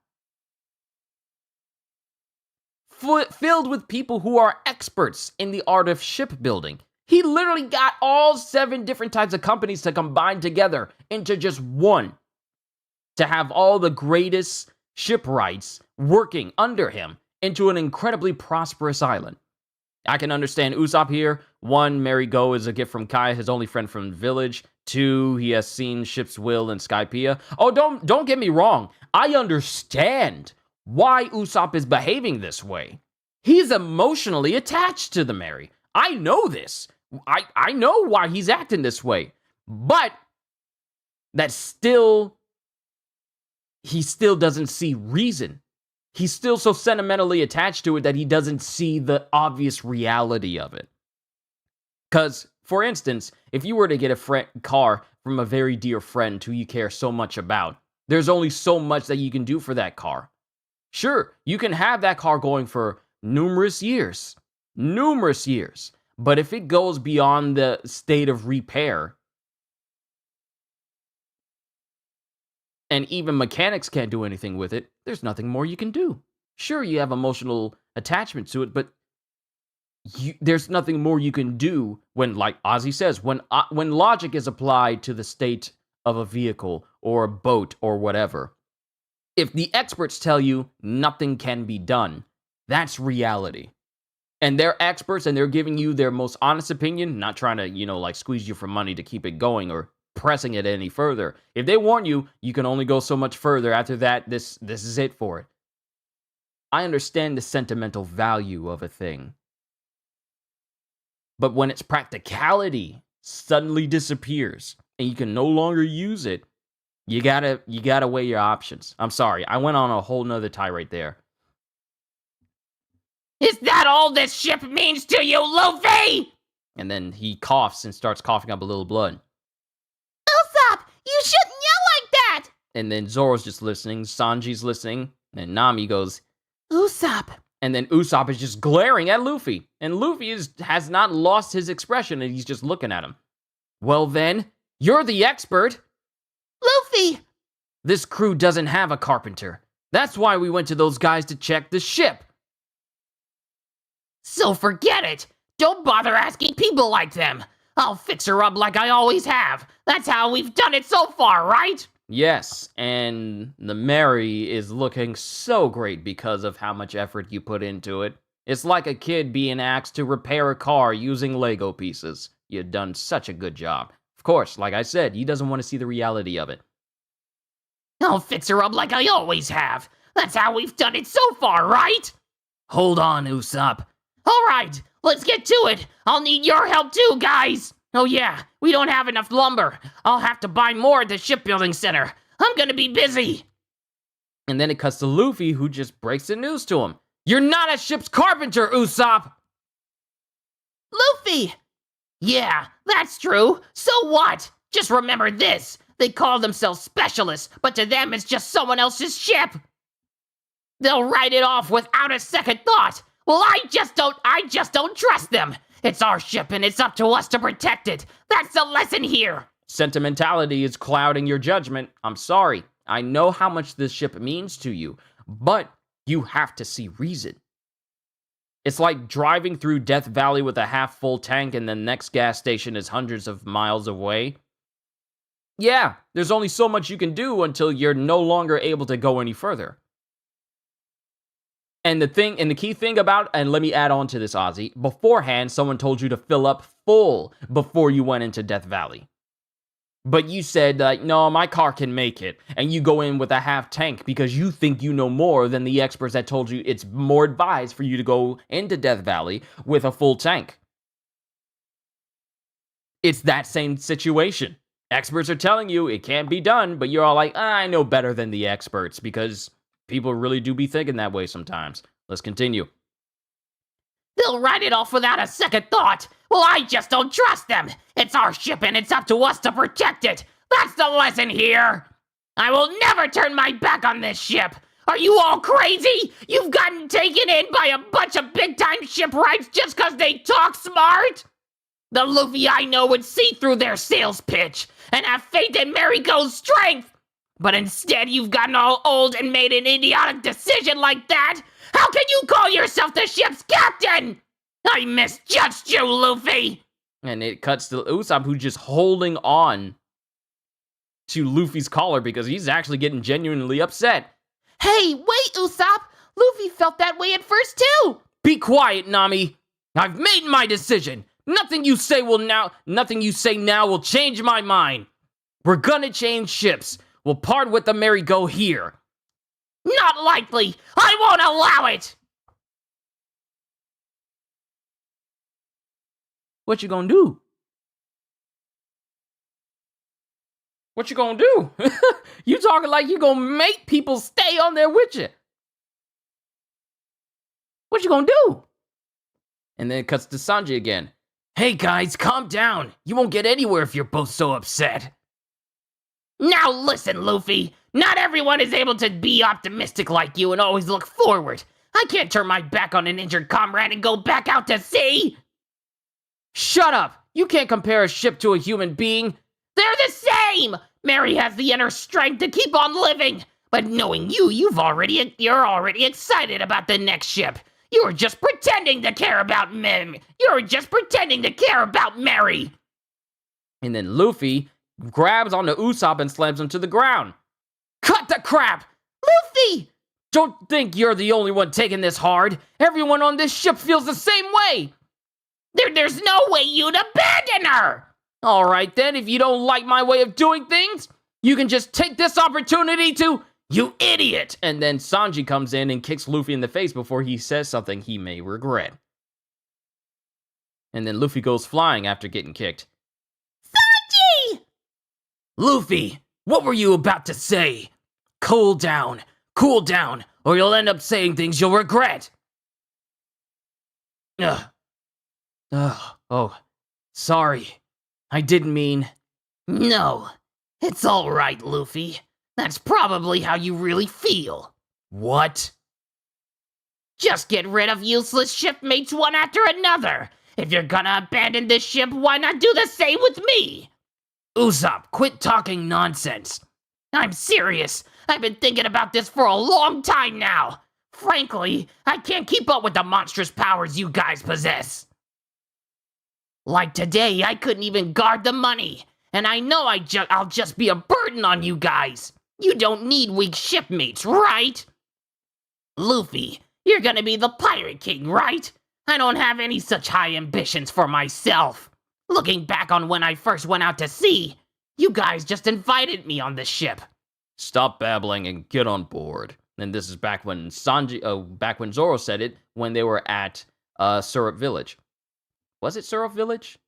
Filled with people who are experts in the art of shipbuilding. He literally got all 7 different types of companies to combine together into just one. To have all the greatest shipwrights working under him into an incredibly prosperous island. I can understand Usopp here. 1, Mary Go is a gift from Kai, his only friend from the village. 2, he has seen Ship's Will and Skypiea. Oh, don't get me wrong. I understand why Usopp is behaving this way. He's emotionally attached to the Mary. I know this. I know why he's acting this way. But he still doesn't see reason. He's still so sentimentally attached to it that he doesn't see the obvious reality of it. Because, for instance, if you were to get a car from a very dear friend who you care so much about, there's only so much that you can do for that car. Sure, you can have that car going for numerous years. But if it goes beyond the state of repair, and even mechanics can't do anything with it, there's nothing more you can do. Sure, you have emotional attachment to it, but there's nothing more you can do when, like Ozzy says, when logic is applied to the state of a vehicle or a boat or whatever. If the experts tell you nothing can be done, that's reality. And they're experts and they're giving you their most honest opinion, not trying to, squeeze you for money to keep it going or pressing it any further. If they warn you, you can only go so much further. After that, this is it for it. I understand the sentimental value of a thing. But when its practicality suddenly disappears and you can no longer use it, you gotta weigh your options. I'm sorry, I went on a whole nother tirade there. Is that all this ship means to you, Luffy? And then he coughs and starts coughing up a little blood. Usopp, you shouldn't yell like that! And then Zoro's just listening, Sanji's listening, and Nami goes, Usopp. and then Usopp is just glaring at Luffy. And Luffy has not lost his expression, and he's just looking at him. Well then, you're the expert. Luffy! This crew doesn't have a carpenter. That's why we went to those guys to check the ship. So forget it. Don't bother asking people like them. I'll fix her up like I always have. That's how we've done it so far, right? Yes, and the Mary is looking so great because of how much effort you put into it. It's like a kid being asked to repair a car using Lego pieces. You've done such a good job. Of course, like I said, he doesn't want to see the reality of it. I'll fix her up like I always have. That's how we've done it so far, right? Hold on, Usopp. All right, let's get to it. I'll need your help too, guys. Oh yeah, we don't have enough lumber. I'll have to buy more at the shipbuilding center. I'm gonna be busy. And then it cuts to Luffy, who just breaks the news to him. You're not a ship's carpenter, Usopp! Luffy! Yeah, that's true. So what? Just remember this. They call themselves specialists, but to them it's just someone else's ship. They'll write it off without a second thought. Well, I just don't trust them. It's our ship and it's up to us to protect it. That's the lesson here. Sentimentality is clouding your judgment. I'm sorry. I know how much this ship means to you, but you have to see reason. It's like driving through Death Valley with a half-full tank and the next gas station is hundreds of miles away. Yeah, there's only so much you can do until you're no longer able to go any further. And the key thing about, and let me add on to this, Ozzy, beforehand, someone told you to fill up full before you went into Death Valley. But you said, no, my car can make it. And you go in with a half tank because you think you know more than the experts that told you it's more advised for you to go into Death Valley with a full tank. It's that same situation. Experts are telling you it can't be done, but you're all like, I know better than the experts, because people really do be thinking that way sometimes. Let's continue. They'll write it off without a second thought. Well, I just don't trust them. It's our ship and it's up to us to protect it. That's the lesson here. I will never turn my back on this ship. Are you all crazy? You've gotten taken in by a bunch of big-time shipwrights just because they talk smart? The Luffy I know would see through their sales pitch and have faith in Mariko's strength. But instead, you've gotten all old and made an idiotic decision like that? How can you call yourself the ship's captain? I misjudged you, Luffy! And it cuts to Usopp, who's just holding on to Luffy's collar because he's actually getting genuinely upset. Hey, wait, Usopp! Luffy felt that way at first, too! Be quiet, Nami! I've made my decision! Nothing you say now will change my mind! We're gonna change ships! We'll part with the merry-go here. Not likely! I won't allow it! What you gonna do? What you gonna do? You talking like you gonna make people stay on there with you. What you gonna do? And then it cuts to Sanji again. Hey guys, calm down. You won't get anywhere if you're both so upset. Now listen, Luffy. Not everyone is able to be optimistic like you and always look forward. I can't turn my back on an injured comrade and go back out to sea. Shut up! You can't compare a ship to a human being. They're the same! Mary has the inner strength to keep on living. But knowing you, you're already excited about the next ship. You were just pretending to care about Mary. And then Luffy grabs onto Usopp and slams him to the ground. Cut the crap! Luffy! Don't think you're the only one taking this hard. Everyone on this ship feels the same way. There's no way you'd abandon her! All right then, if you don't like my way of doing things, you can just take this opportunity to... You idiot! And then Sanji comes in and kicks Luffy in the face before he says something he may regret. And then Luffy goes flying after getting kicked. Sanji! Luffy, what were you about to say? Cool down, or you'll end up saying things you'll regret. Oh, sorry. I didn't mean... No, it's all right, Luffy. That's probably how you really feel. What? Just get rid of useless shipmates one after another. If you're gonna abandon this ship, why not do the same with me? Usopp, quit talking nonsense. I'm serious. I've been thinking about this for a long time now. Frankly, I can't keep up with the monstrous powers you guys possess. Like today, I couldn't even guard the money. And I know I'll just be a burden on you guys. You don't need weak shipmates, right? Luffy, you're gonna be the Pirate King, right? I don't have any such high ambitions for myself. Looking back on when I first went out to sea, you guys just invited me on the ship. Stop babbling and get on board. And this is back when back when Zoro said it, when they were at Syrup Village. Was it Syrup Village?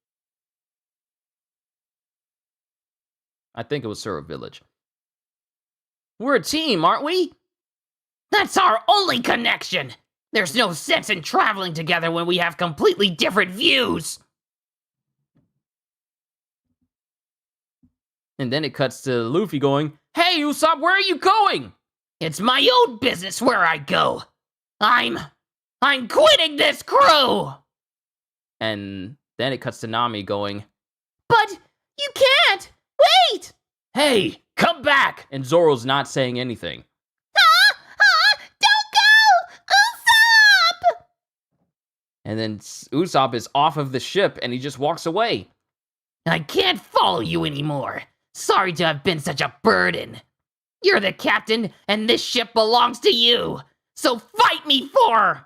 I think it was Syrup Village. We're a team, aren't we? That's our only connection. There's no sense in traveling together when we have completely different views. And then it cuts to Luffy going, "Hey, Usopp, where are you going?" It's my own business where I go. I'm quitting this crew. And then it cuts to Nami going, But you can't! Wait! Hey, come back! and Zoro's not saying anything. Don't go! Usopp! And then Usopp is off of the ship and he just walks away. I can't follow you anymore. Sorry to have been such a burden. You're the captain, and this ship belongs to you. So fight me for...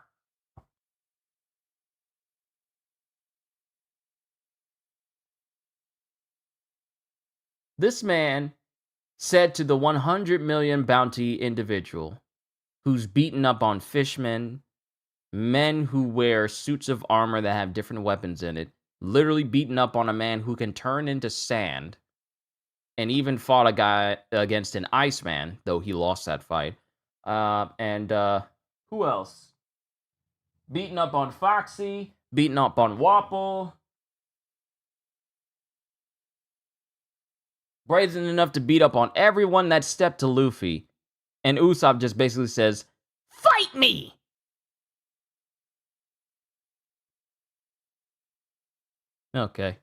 This man said to the 100 million bounty individual who's beaten up on fishmen, men who wear suits of armor that have different weapons in it, literally beaten up on a man who can turn into sand, and even fought a guy against an Iceman, though he lost that fight. Who else? Beaten up on Foxy, beaten up on Wapple. Brazen enough to beat up on everyone that stepped to Luffy. And Usopp just basically says, Fight me! Okay.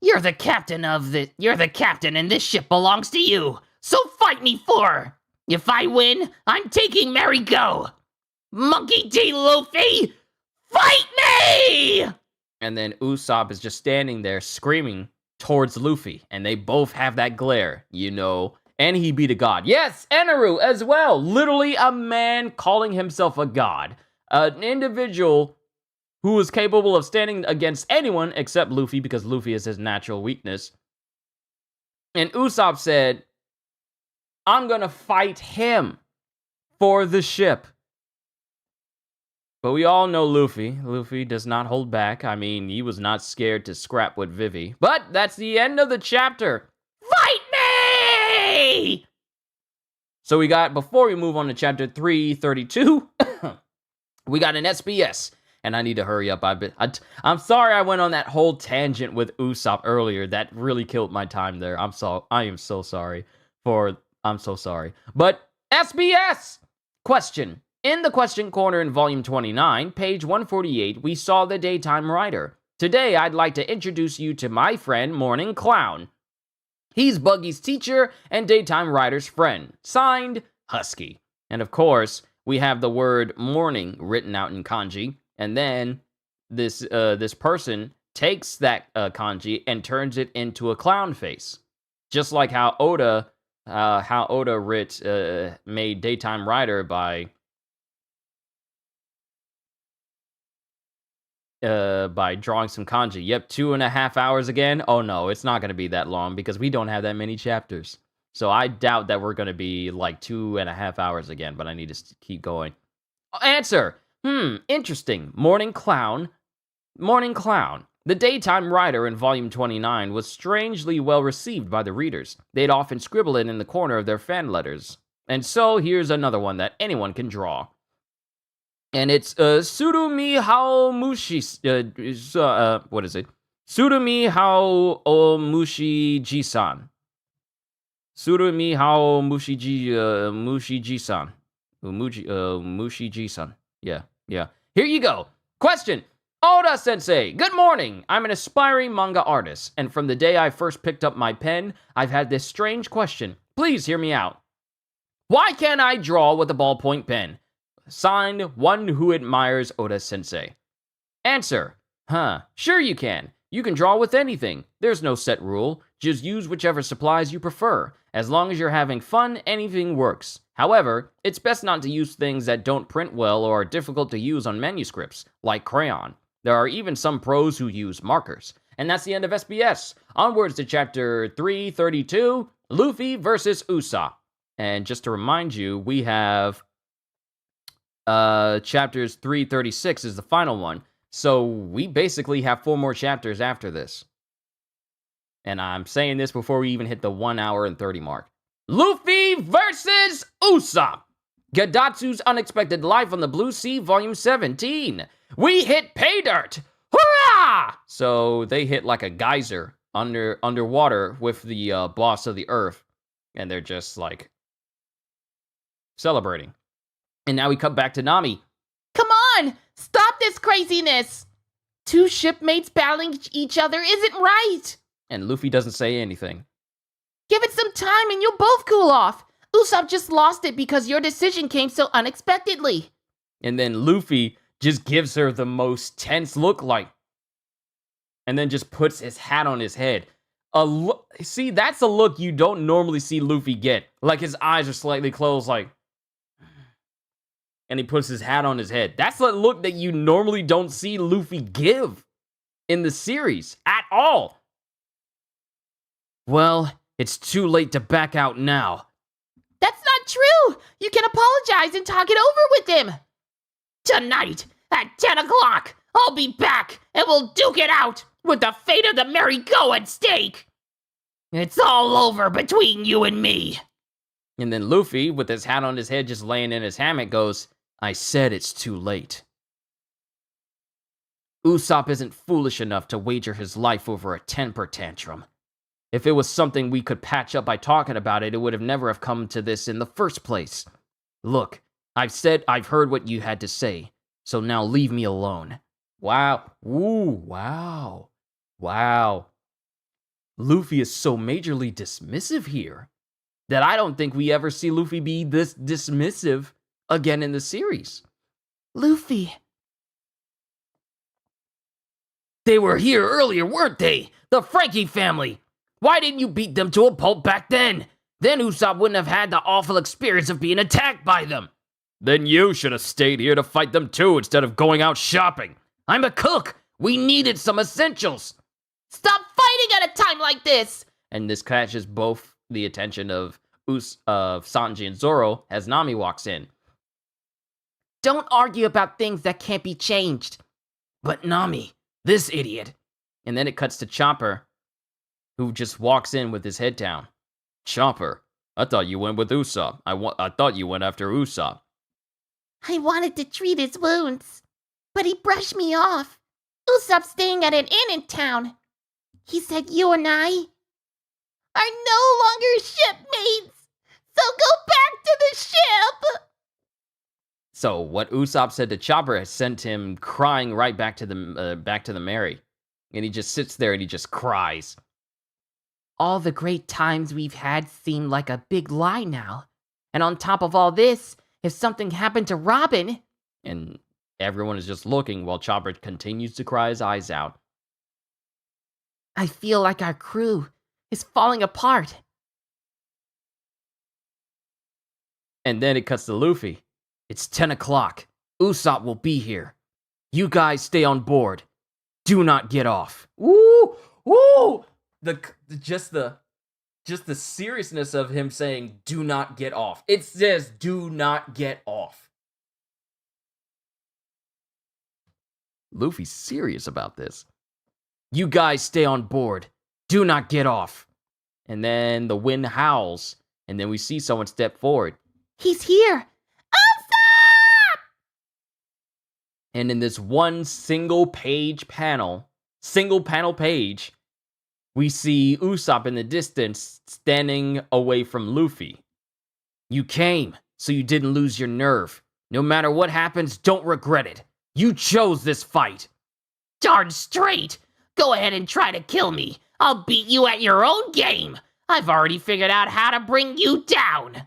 You're the captain and this ship belongs to you. So fight me for. If I win, I'm taking Mary Go. Monkey D. Luffy, fight me! And then Usopp is just standing there screaming towards Luffy. And they both have that glare, you know. And he beat a god. Yes, Eneru as well. Literally a man calling himself a god. An individual who is capable of standing against anyone except Luffy, because Luffy is his natural weakness. And Usopp said, I'm gonna fight him for the ship. But we all know Luffy. Luffy does not hold back. I mean, he was not scared to scrap with Vivi. But that's the end of the chapter. Fight me! So we got, before we move on to chapter 332, we got an SBS. And I need to hurry up. I'm sorry I went on that whole tangent with Usopp earlier. That really killed my time there. I am so sorry. I'm so sorry. But SBS! Question. In the question corner in volume 29, page 148, we saw the daytime rider. Today, I'd like to introduce you to my friend Morning Clown. He's Buggy's teacher and Daytime Rider's friend. Signed, Husky. And of course, we have the word morning written out in kanji, and then this person takes that kanji and turns it into a clown face, just like how Oda made Daytime Rider by drawing some kanji. Yep, 2.5 hours again. Oh no, it's not going to be that long because we don't have that many chapters. So I doubt that we're going to be like 2.5 hours again, but I need to keep going. Answer. Interesting. Morning Clown. The Daytime Rider in Volume 29 was strangely well received by the readers. They'd often scribble it in the corner of their fan letters. And so here's another one that anyone can draw. And it's Surumi Hao Mushi. What is it? Surumi Hao Mushi Ji-san. Surumi Hao Mushi Ji-san. Mushi Ji-san. Yeah. Here you go. Question. Oda Sensei, good morning. I'm an aspiring manga artist, and from the day I first picked up my pen, I've had this strange question. Please hear me out. Why can't I draw with a ballpoint pen? Signed, one who admires Oda Sensei. Answer. Sure you can. You can draw with anything. There's no set rule. Just use whichever supplies you prefer. As long as you're having fun, anything works. However, it's best not to use things that don't print well or are difficult to use on manuscripts, like crayon. There are even some pros who use markers. And that's the end of SBS. Onwards to chapter 332, Luffy versus Usopp. And just to remind you, we have chapters 336 is the final one. So we basically have 4 more chapters after this. And I'm saying this before we even hit the 1 hour and 30 mark. Luffy versus Usopp. Gadatsu's Unexpected Life on the Blue Sea, Volume 17. We hit pay dirt! Hurrah! So they hit like a geyser underwater with the boss of the earth. And they're just like celebrating. And now we cut back to Nami. Come on! Stop this craziness! 2 shipmates battling each other isn't right! And Luffy doesn't say anything. Give it some time and you'll both cool off. Usopp just lost it because your decision came so unexpectedly. And then Luffy just gives her the most tense look, like, and then just puts his hat on his head. See, that's a look you don't normally see Luffy get. Like, his eyes are slightly closed, like, and he puts his hat on his head. That's the look that you normally don't see Luffy give in the series at all. Well, it's too late to back out now. That's not true! You can apologize and talk it over with him! Tonight, at 10 o'clock, I'll be back and we'll duke it out with the fate of the merry-go at stake. It's all over between you and me. And then Luffy, with his hat on his head just laying in his hammock, goes, I said it's too late. Usopp isn't foolish enough to wager his life over a temper tantrum. If it was something we could patch up by talking about it, it would have never have come to this in the first place. Look, I've heard what you had to say, so now leave me alone. Wow. Ooh, wow. Wow. Luffy is so majorly dismissive here that I don't think we ever see Luffy be this dismissive again in the series. Luffy. They were here earlier, weren't they? The Frankie family. Why didn't you beat them to a pulp back then? Then Usopp wouldn't have had the awful experience of being attacked by them. Then you should have stayed here to fight them too instead of going out shopping. I'm a cook. We needed some essentials. Stop fighting at a time like this! And this catches both the attention of Sanji and Zoro as Nami walks in. Don't argue about things that can't be changed. But Nami, this idiot. And then it cuts to Chopper, who just walks in with his head down. Chopper, I thought you went with Usopp. I thought you went after Usopp. I wanted to treat his wounds, but he brushed me off. Usopp's staying at an inn in town. He said you and I are no longer shipmates, so go back to the ship! So what Usopp said to Chopper has sent him crying right back to the Mary. And he just sits there and he just cries. All the great times we've had seem like a big lie now. And on top of all this, if something happened to Robin... And everyone is just looking while Chopper continues to cry his eyes out. I feel like our crew is falling apart. And then it cuts to Luffy. It's 10 o'clock. Usopp will be here. You guys stay on board. Do not get off. Woo! Woo! Just the seriousness of him saying, do not get off. It says, do not get off. Luffy's serious about this. You guys stay on board. Do not get off. And then the wind howls, and then we see someone step forward. He's here. And in this one single panel page, we see Usopp in the distance standing away from Luffy. You came, so you didn't lose your nerve. No matter what happens, don't regret it. You chose this fight. Darn straight! Go ahead and try to kill me. I'll beat you at your own game. I've already figured out how to bring you down.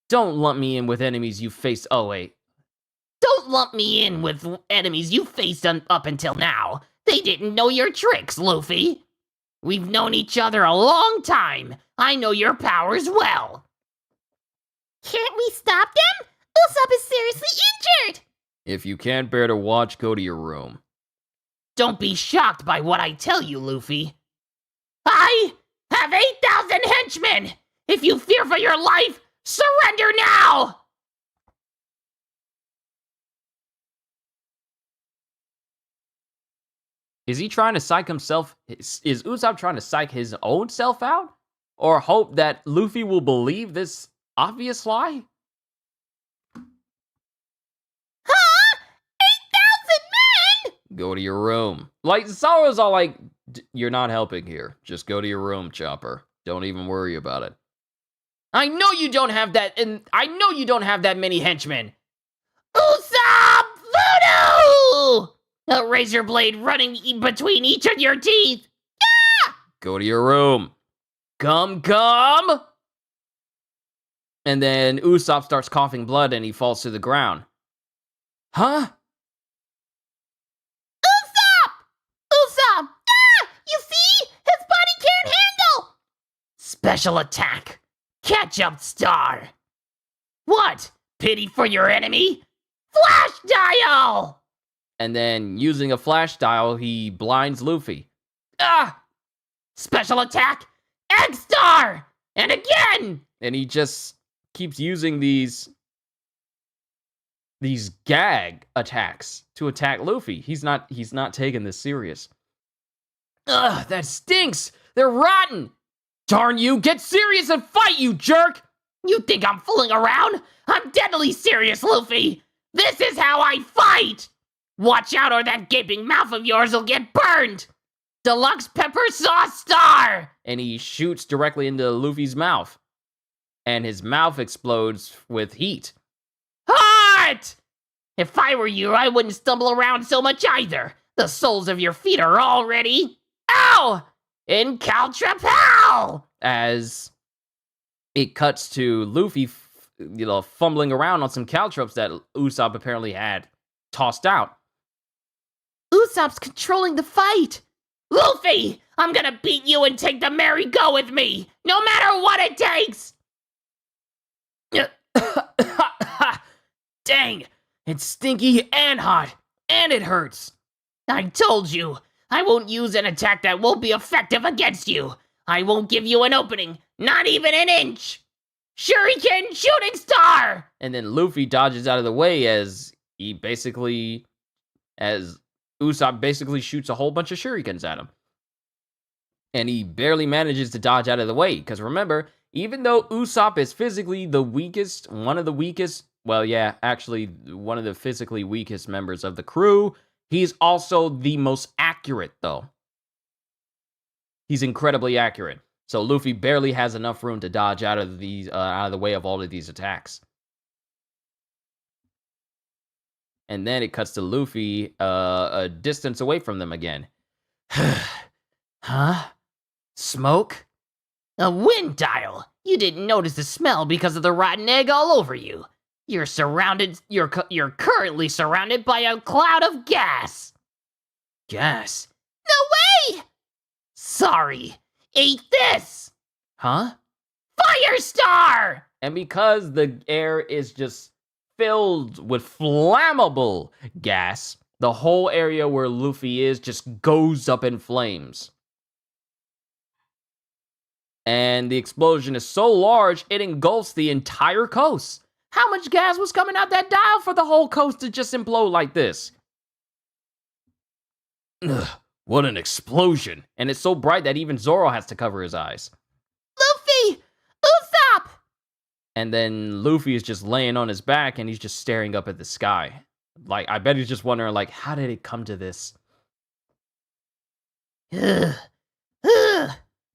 Don't lump me in with enemies you faced. Oh, wait. Don't lump me in with enemies you faced up until now. They didn't know your tricks, Luffy. We've known each other a long time. I know your powers well. Can't we stop them? Usopp is seriously injured. If you can't bear to watch, go to your room. Don't be shocked by what I tell you, Luffy. I have 8,000 henchmen! If you fear for your life, surrender now! Is he trying to psych himself? Is Usopp trying to psych his own self out? Or hope that Luffy will believe this obvious lie? Huh? 8,000 men? Go to your room. Like, Zoro's all like, you're not helping here. Just go to your room, Chopper. Don't even worry about it. I know you don't have that, and I know you don't have that many henchmen. Usopp Voodoo! A razor blade running between each of your teeth. Yeah! Go to your room. Come. And then Usopp starts coughing blood and he falls to the ground. Huh? Usopp! Ah! You see? His body can't handle! Special attack. Catch up star. What? Pity for your enemy? Flash dial! And then, using a flash dial, he blinds Luffy. Ah! Special attack. X-Star! And again! And he just keeps using these gag attacks to attack Luffy. He's not taking this serious. Ugh, that stinks! They're rotten! Darn you, get serious and fight, you jerk! You think I'm fooling around? I'm deadly serious, Luffy! This is how I fight! Watch out or that gaping mouth of yours will get burned! Deluxe Pepper Sauce Star! And he shoots directly into Luffy's mouth. And his mouth explodes with heat. Hot! If I were you, I wouldn't stumble around so much either. The soles of your feet are all ready. Ow! In Caltrapal! As it cuts to Luffy, fumbling around on some caltrops that Usopp apparently had tossed out. Usopp's controlling the fight. Luffy! I'm gonna beat you and take the merry-go with me, no matter what it takes! Dang, it's stinky and hot, and it hurts. I told you, I won't use an attack that won't be effective against you. I won't give you an opening, not even an inch. Shuriken Shooting Star! And then Luffy dodges out of the way as Usopp basically shoots a whole bunch of shurikens at him. And he barely manages to dodge out of the way. Because remember, even though Usopp is physically the weakest, one of the physically weakest members of the crew, he's also the most accurate, though. He's incredibly accurate. So Luffy barely has enough room to dodge out of the way of all of these attacks. And then it cuts to Luffy a distance away from them again. Huh? Smoke? A wind dial! You didn't notice the smell because of the rotten egg all over you. You're currently surrounded by a cloud of gas. Gas? No way! Sorry. Eat this! Huh? Firestar! And because the air is just filled with flammable gas, the whole area where Luffy is just goes up in flames. And the explosion is so large, it engulfs the entire coast. How much gas was coming out that dial for the whole coast to just implode like this? Ugh, what an explosion. And it's so bright that even Zoro has to cover his eyes. Luffy! Usopp! And then Luffy is just laying on his back and he's just staring up at the sky. Like, I bet he's just wondering, like, how did it come to this?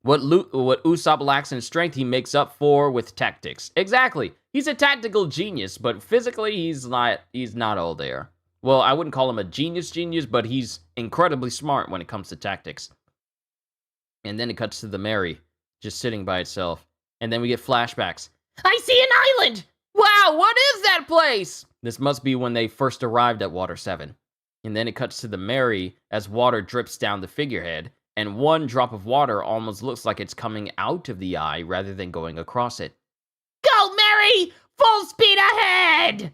What Usopp lacks in strength, he makes up for with tactics. Exactly. He's a tactical genius, but physically he's not all there. Well, I wouldn't call him a genius, but he's incredibly smart when it comes to tactics. And then it cuts to the Mary, just sitting by itself. And then we get flashbacks. I see an island! Wow, what is that place? This must be when they first arrived at Water 7. And then it cuts to the Mary as water drips down the figurehead, and one drop of water almost looks like it's coming out of the eye rather than going across it. Go, Mary! Full speed ahead!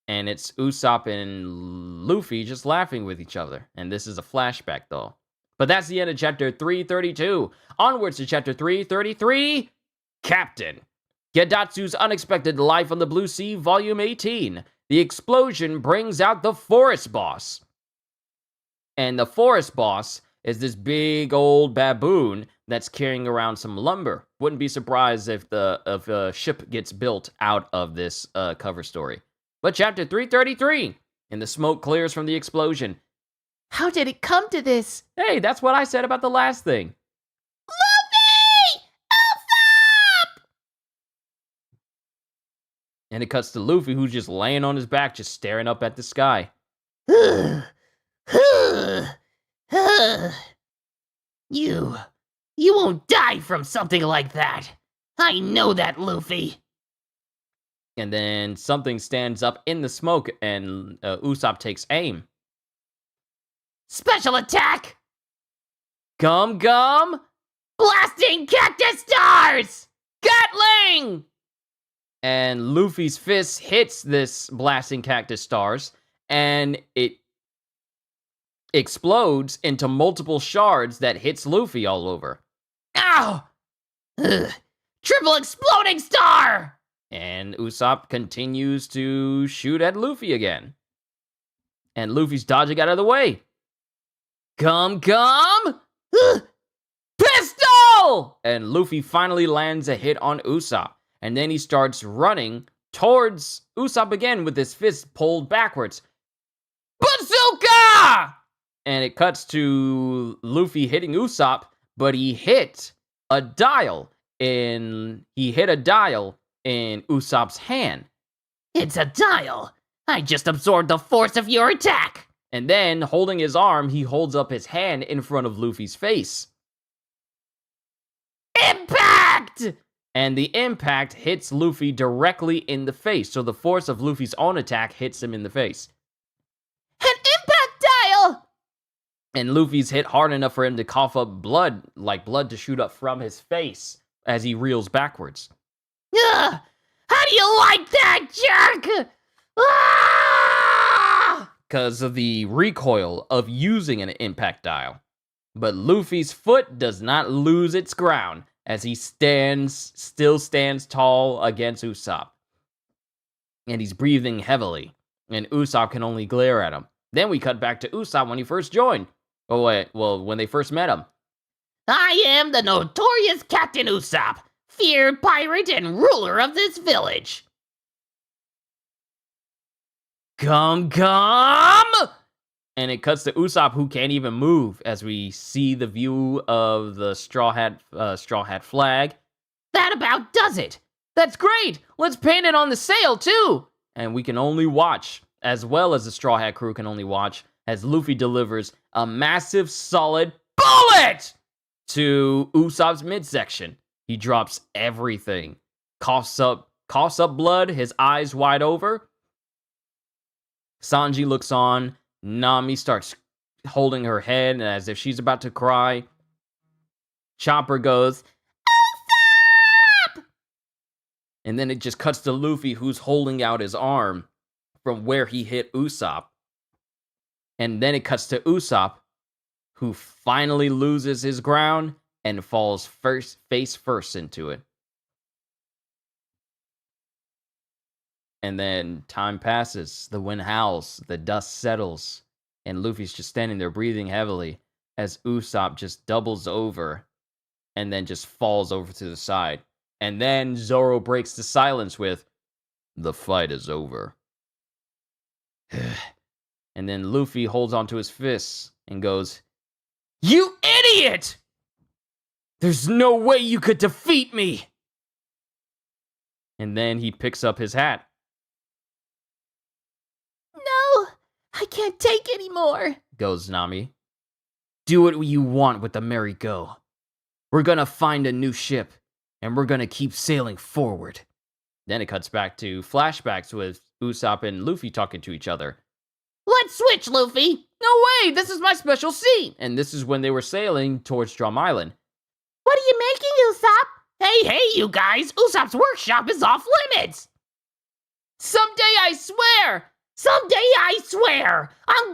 And it's Usopp and Luffy just laughing with each other. And this is a flashback, though. But that's the end of chapter 332. Onwards to chapter 333, Captain. Gedatsu's Unexpected Life on the Blue Sea, Volume 18. The explosion brings out the Forest Boss. And the Forest Boss is this big old baboon that's carrying around some lumber. Wouldn't be surprised if a ship gets built out of this cover story. But chapter 333, and the smoke clears from the explosion. How did it come to this? Hey, that's what I said about the last thing. Luffy! Usopp! And it cuts to Luffy, who's just laying on his back, just staring up at the sky. You won't die from something like that. I know that, Luffy. And then something stands up in the smoke, and Usopp takes aim. Special attack! Gum Gum! Blasting cactus stars! Gatling! And Luffy's fist hits this blasting cactus stars, and it explodes into multiple shards that hits Luffy all over. Ow! Triple exploding star! And Usopp continues to shoot at Luffy again. And Luffy's dodging out of the way. Gum Gum! Pistol! And Luffy finally lands a hit on Usopp. And then he starts running towards Usopp again with his fist pulled backwards. Bazooka! And it cuts to Luffy hitting Usopp, but he hit a dial in Usopp's hand. It's a dial. I just absorbed the force of your attack. And then, holding his arm, he holds up his hand in front of Luffy's face. Impact! And the impact hits Luffy directly in the face. So the force of Luffy's own attack hits him in the face. An impact dial! And Luffy's hit hard enough for him to cough up blood, like blood to shoot up from his face as he reels backwards. Ugh! How do you like that, jerk? Ah! Because of the recoil of using an impact dial. But Luffy's foot does not lose its ground as he still stands tall against Usopp. And he's breathing heavily, and Usopp can only glare at him. Then we cut back to Usopp when he first joined. When they first met him. I am the notorious Captain Usopp, feared pirate and ruler of this village. Gum Gum! And it cuts to Usopp, who can't even move, as we see the view of the Straw Hat flag. That about does it. That's great! Let's paint it on the sail, too! And we can only watch, as well as the Straw Hat crew can only watch, as Luffy delivers a massive, solid bullet to Usopp's midsection. He drops everything. Coughs up blood, his eyes wide over. Sanji looks on. Nami starts holding her head as if she's about to cry. Chopper goes, "Usopp!" And then it just cuts to Luffy, who's holding out his arm from where he hit Usopp. And then it cuts to Usopp, who finally loses his ground and falls face first into it. And then time passes, the wind howls, the dust settles, and Luffy's just standing there breathing heavily as Usopp just doubles over and then just falls over to the side. And then Zoro breaks the silence with, "The fight is over." And then Luffy holds onto his fists and goes, "You idiot! There's no way you could defeat me!" And then he picks up his hat. No, I can't take anymore, goes Nami. "Do what you want with the Merry Go. We're gonna find a new ship, and we're gonna keep sailing forward." Then it cuts back to flashbacks with Usopp and Luffy talking to each other. Let's switch, Luffy. "No way, this is my special scene!" And this is when they were sailing towards Drum Island. What are you making, Usopp? Hey, you guys, Usopp's workshop is off limits. Someday I swear, I'm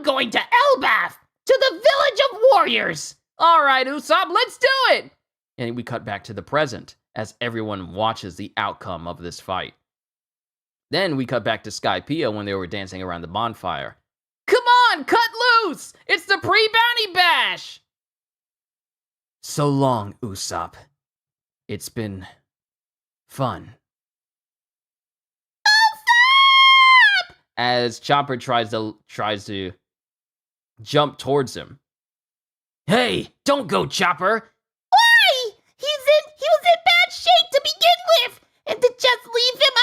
going to Elbaf, to the village of warriors. All right, Usopp, let's do it! And we cut back to the present as everyone watches the outcome of this fight. Then we cut back to Skypiea when they were dancing around the bonfire. Come on, cut loose! It's the pre-bounty bash! So long, Usopp. It's been fun. Usopp! As Chopper tries to jump towards him. "Hey, don't go, Chopper!" Why? He was in bad shape to begin with, and to just leave him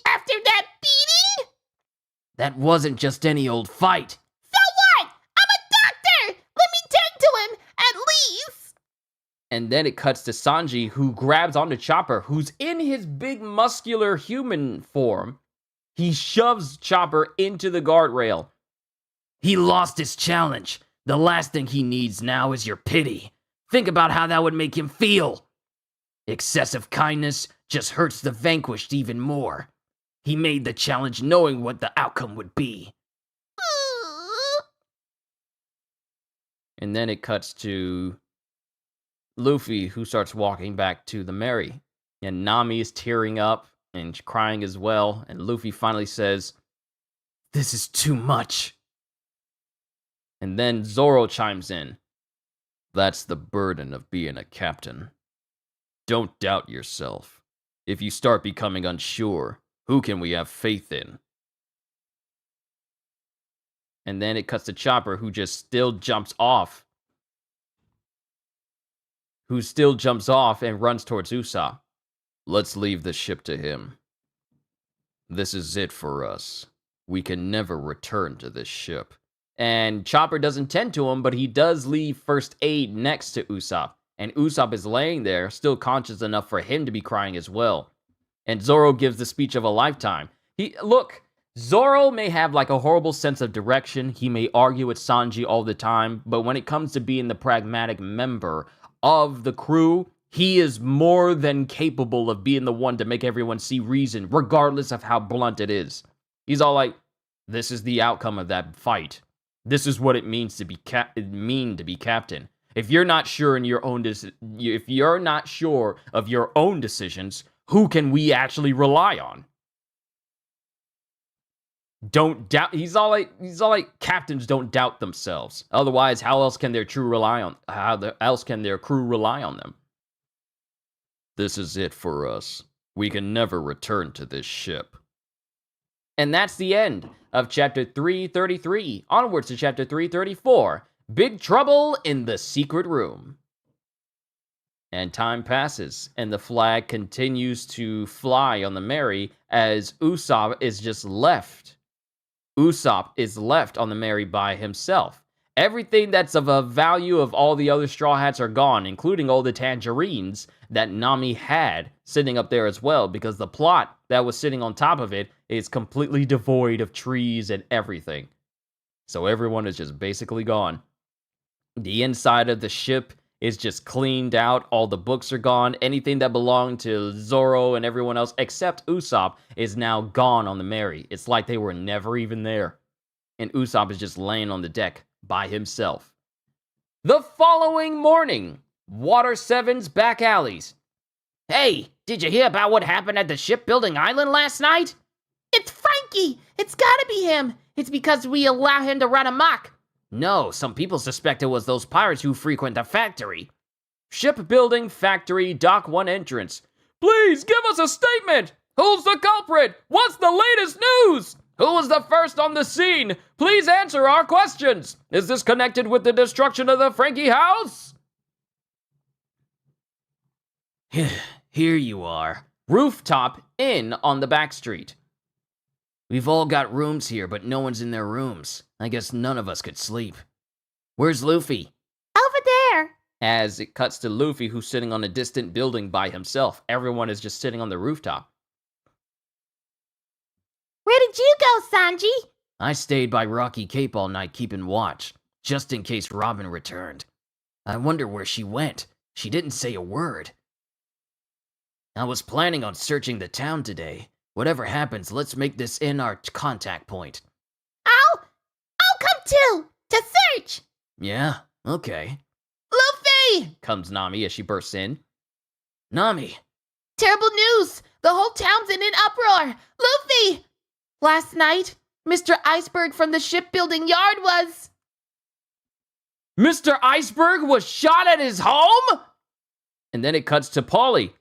after that beating? That wasn't just any old fight. So what? I'm a doctor! Let me tend to him, at least! And then it cuts to Sanji, who grabs onto Chopper, who's in his big muscular human form. He shoves Chopper into the guardrail. "He lost his challenge. The last thing he needs now is your pity. Think about how that would make him feel. Excessive kindness just hurts the vanquished even more. He made the challenge knowing what the outcome would be." And then it cuts to Luffy, who starts walking back to the Merry. And Nami is tearing up and crying as well. And Luffy finally says, "This is too much." And then Zoro chimes in. "That's the burden of being a captain. Don't doubt yourself. If you start becoming unsure, who can we have faith in?" And then it cuts to Chopper, who just still jumps off. And runs towards Usopp. "Let's leave the ship to him. This is it for us. We can never return to this ship." And Chopper doesn't tend to him, but he does leave first aid next to Usopp. And Usopp is laying there, still conscious enough for him to be crying as well. And Zoro gives the speech of a lifetime. Zoro may have like a horrible sense of direction. He may argue with Sanji all the time. But when it comes to being the pragmatic member of the crew, he is more than capable of being the one to make everyone see reason, regardless of how blunt it is. He's all like, "This is the outcome of that fight. This is what it means to be captain. If you're not sure of your own decisions, who can we actually rely on?" Don't doubt. He's all like captains don't doubt themselves. Otherwise, how else can their crew rely on them? "This is it for us. We can never return to this ship." And that's the end of chapter 333. Onwards to chapter 334. Big Trouble in the Secret Room. And time passes, and the flag continues to fly on the Merry as Usopp is left on the Merry by himself. Everything that's of a value of all the other Straw Hats are gone, including all the tangerines that Nami had sitting up there as well, because the plot that was sitting on top of it is completely devoid of trees and everything. So everyone is just basically gone. The inside of the ship is just cleaned out. All the books are gone. Anything that belonged to Zoro and everyone else except Usopp is now gone on the Mary. It's like they were never even there. And Usopp is just laying on the deck by himself. The following morning, Water 7's back alleys. Hey, did you hear about what happened at the shipbuilding island last night? It's Frankie! It's gotta be him! It's because we allow him to run amok. No, some people suspect it was those pirates who frequent the factory. Shipbuilding factory, Dock 1 entrance. Please give us a statement! Who's the culprit? What's the latest news? Who was the first on the scene? Please answer our questions. Is this connected with the destruction of the Frankie house? Here you are. Rooftop Inn on the back street. We've all got rooms here, but no one's in their rooms. I guess none of us could sleep. Where's Luffy? Over there! As it cuts to Luffy, who's sitting on a distant building by himself. Everyone is just sitting on the rooftop. Where did you go, Sanji? I stayed by Rocky Cape all night keeping watch, just in case Robin returned. I wonder where she went. She didn't say a word. I was planning on searching the town today. Whatever happens, let's make this inn our contact point. I'll come too, to search! Yeah, okay. Luffy! Comes Nami as she bursts in. Nami! Terrible news! The whole town's in an uproar! Luffy! Last night, Mr. Iceberg from the shipbuilding yard was... Mr. Iceberg was shot at his home? And then it cuts to Paulie.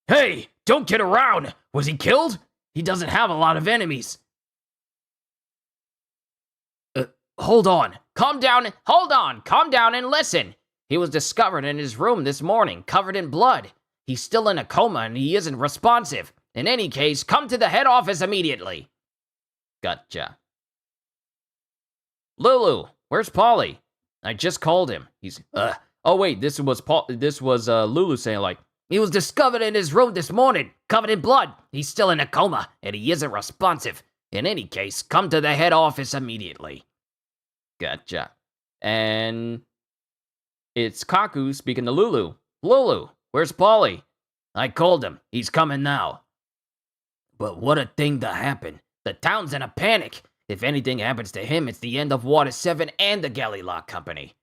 Hey, don't get around! Was he killed? He doesn't have a lot of enemies. Hold on. Calm down and listen. He was discovered in his room this morning, covered in blood. He's still in a coma and he isn't responsive. In any case, come to the head office immediately. Gotcha. Lulu, where's Paulie? I just called him. He's, oh wait, this was Lulu saying like, he was discovered in his room this morning, covered in blood. He's still in a coma, and he isn't responsive. In any case, come to the head office immediately. Gotcha. And it's Kaku speaking to Lulu. Lulu, where's Paulie? I called him. He's coming now. But what a thing to happen. The town's in a panic. If anything happens to him, it's the end of Water 7 and the Galley Lock Company.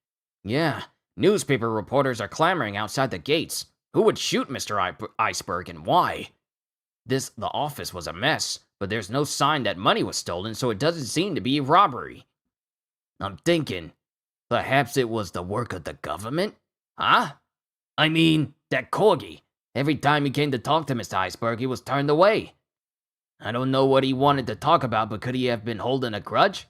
Yeah, newspaper reporters are clamoring outside the gates. Who would shoot Mr. Iceberg and why? The office was a mess, but there's no sign that money was stolen, so it doesn't seem to be a robbery. I'm thinking, perhaps it was the work of the government? Huh? I mean, that Corgi. Every time he came to talk to Mr. Iceberg, he was turned away. I don't know what he wanted to talk about, but could he have been holding a grudge?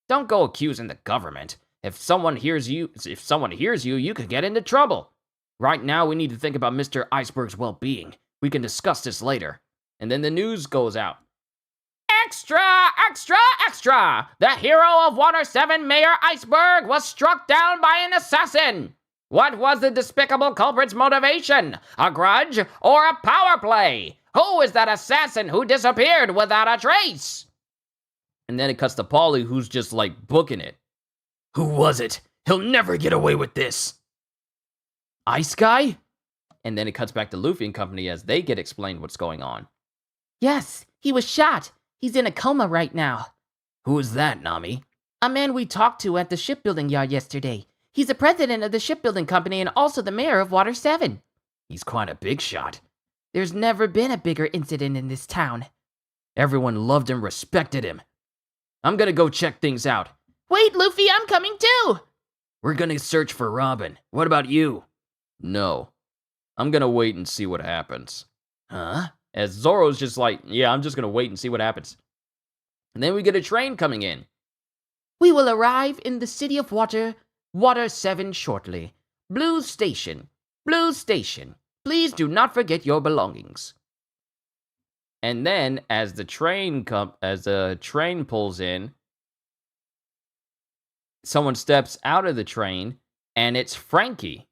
Don't go accusing the government. If someone hears you, you could get into trouble. Right now, we need to think about Mr. Iceberg's well-being. We can discuss this later. And then the news goes out. Extra, extra, extra! The hero of Water 7, Mayor Iceberg, was struck down by an assassin. What was the despicable culprit's motivation? A grudge or a power play? Who is that assassin who disappeared without a trace? And then it cuts to Paulie, who's just like booking it. Who was it? He'll never get away with this. Ice Guy? And then it cuts back to Luffy and company as they get explained what's going on. Yes, he was shot. He's in a coma right now. Who is that, Nami? A man we talked to at the shipbuilding yard yesterday. He's the president of the shipbuilding company and also the mayor of Water 7. He's quite a big shot. There's never been a bigger incident in this town. Everyone loved and respected him. I'm gonna go check things out. Wait, Luffy, I'm coming too! We're gonna search for Robin. What about you? No. I'm gonna wait and see what happens. Huh? As Zoro's just like, yeah, I'm just gonna wait and see what happens. And then we get a train coming in. We will arrive in the city of Water 7 shortly. Blue Station. Blue Station. Please do not forget your belongings. And then as the train pulls in, someone steps out of the train, and it's Frankie.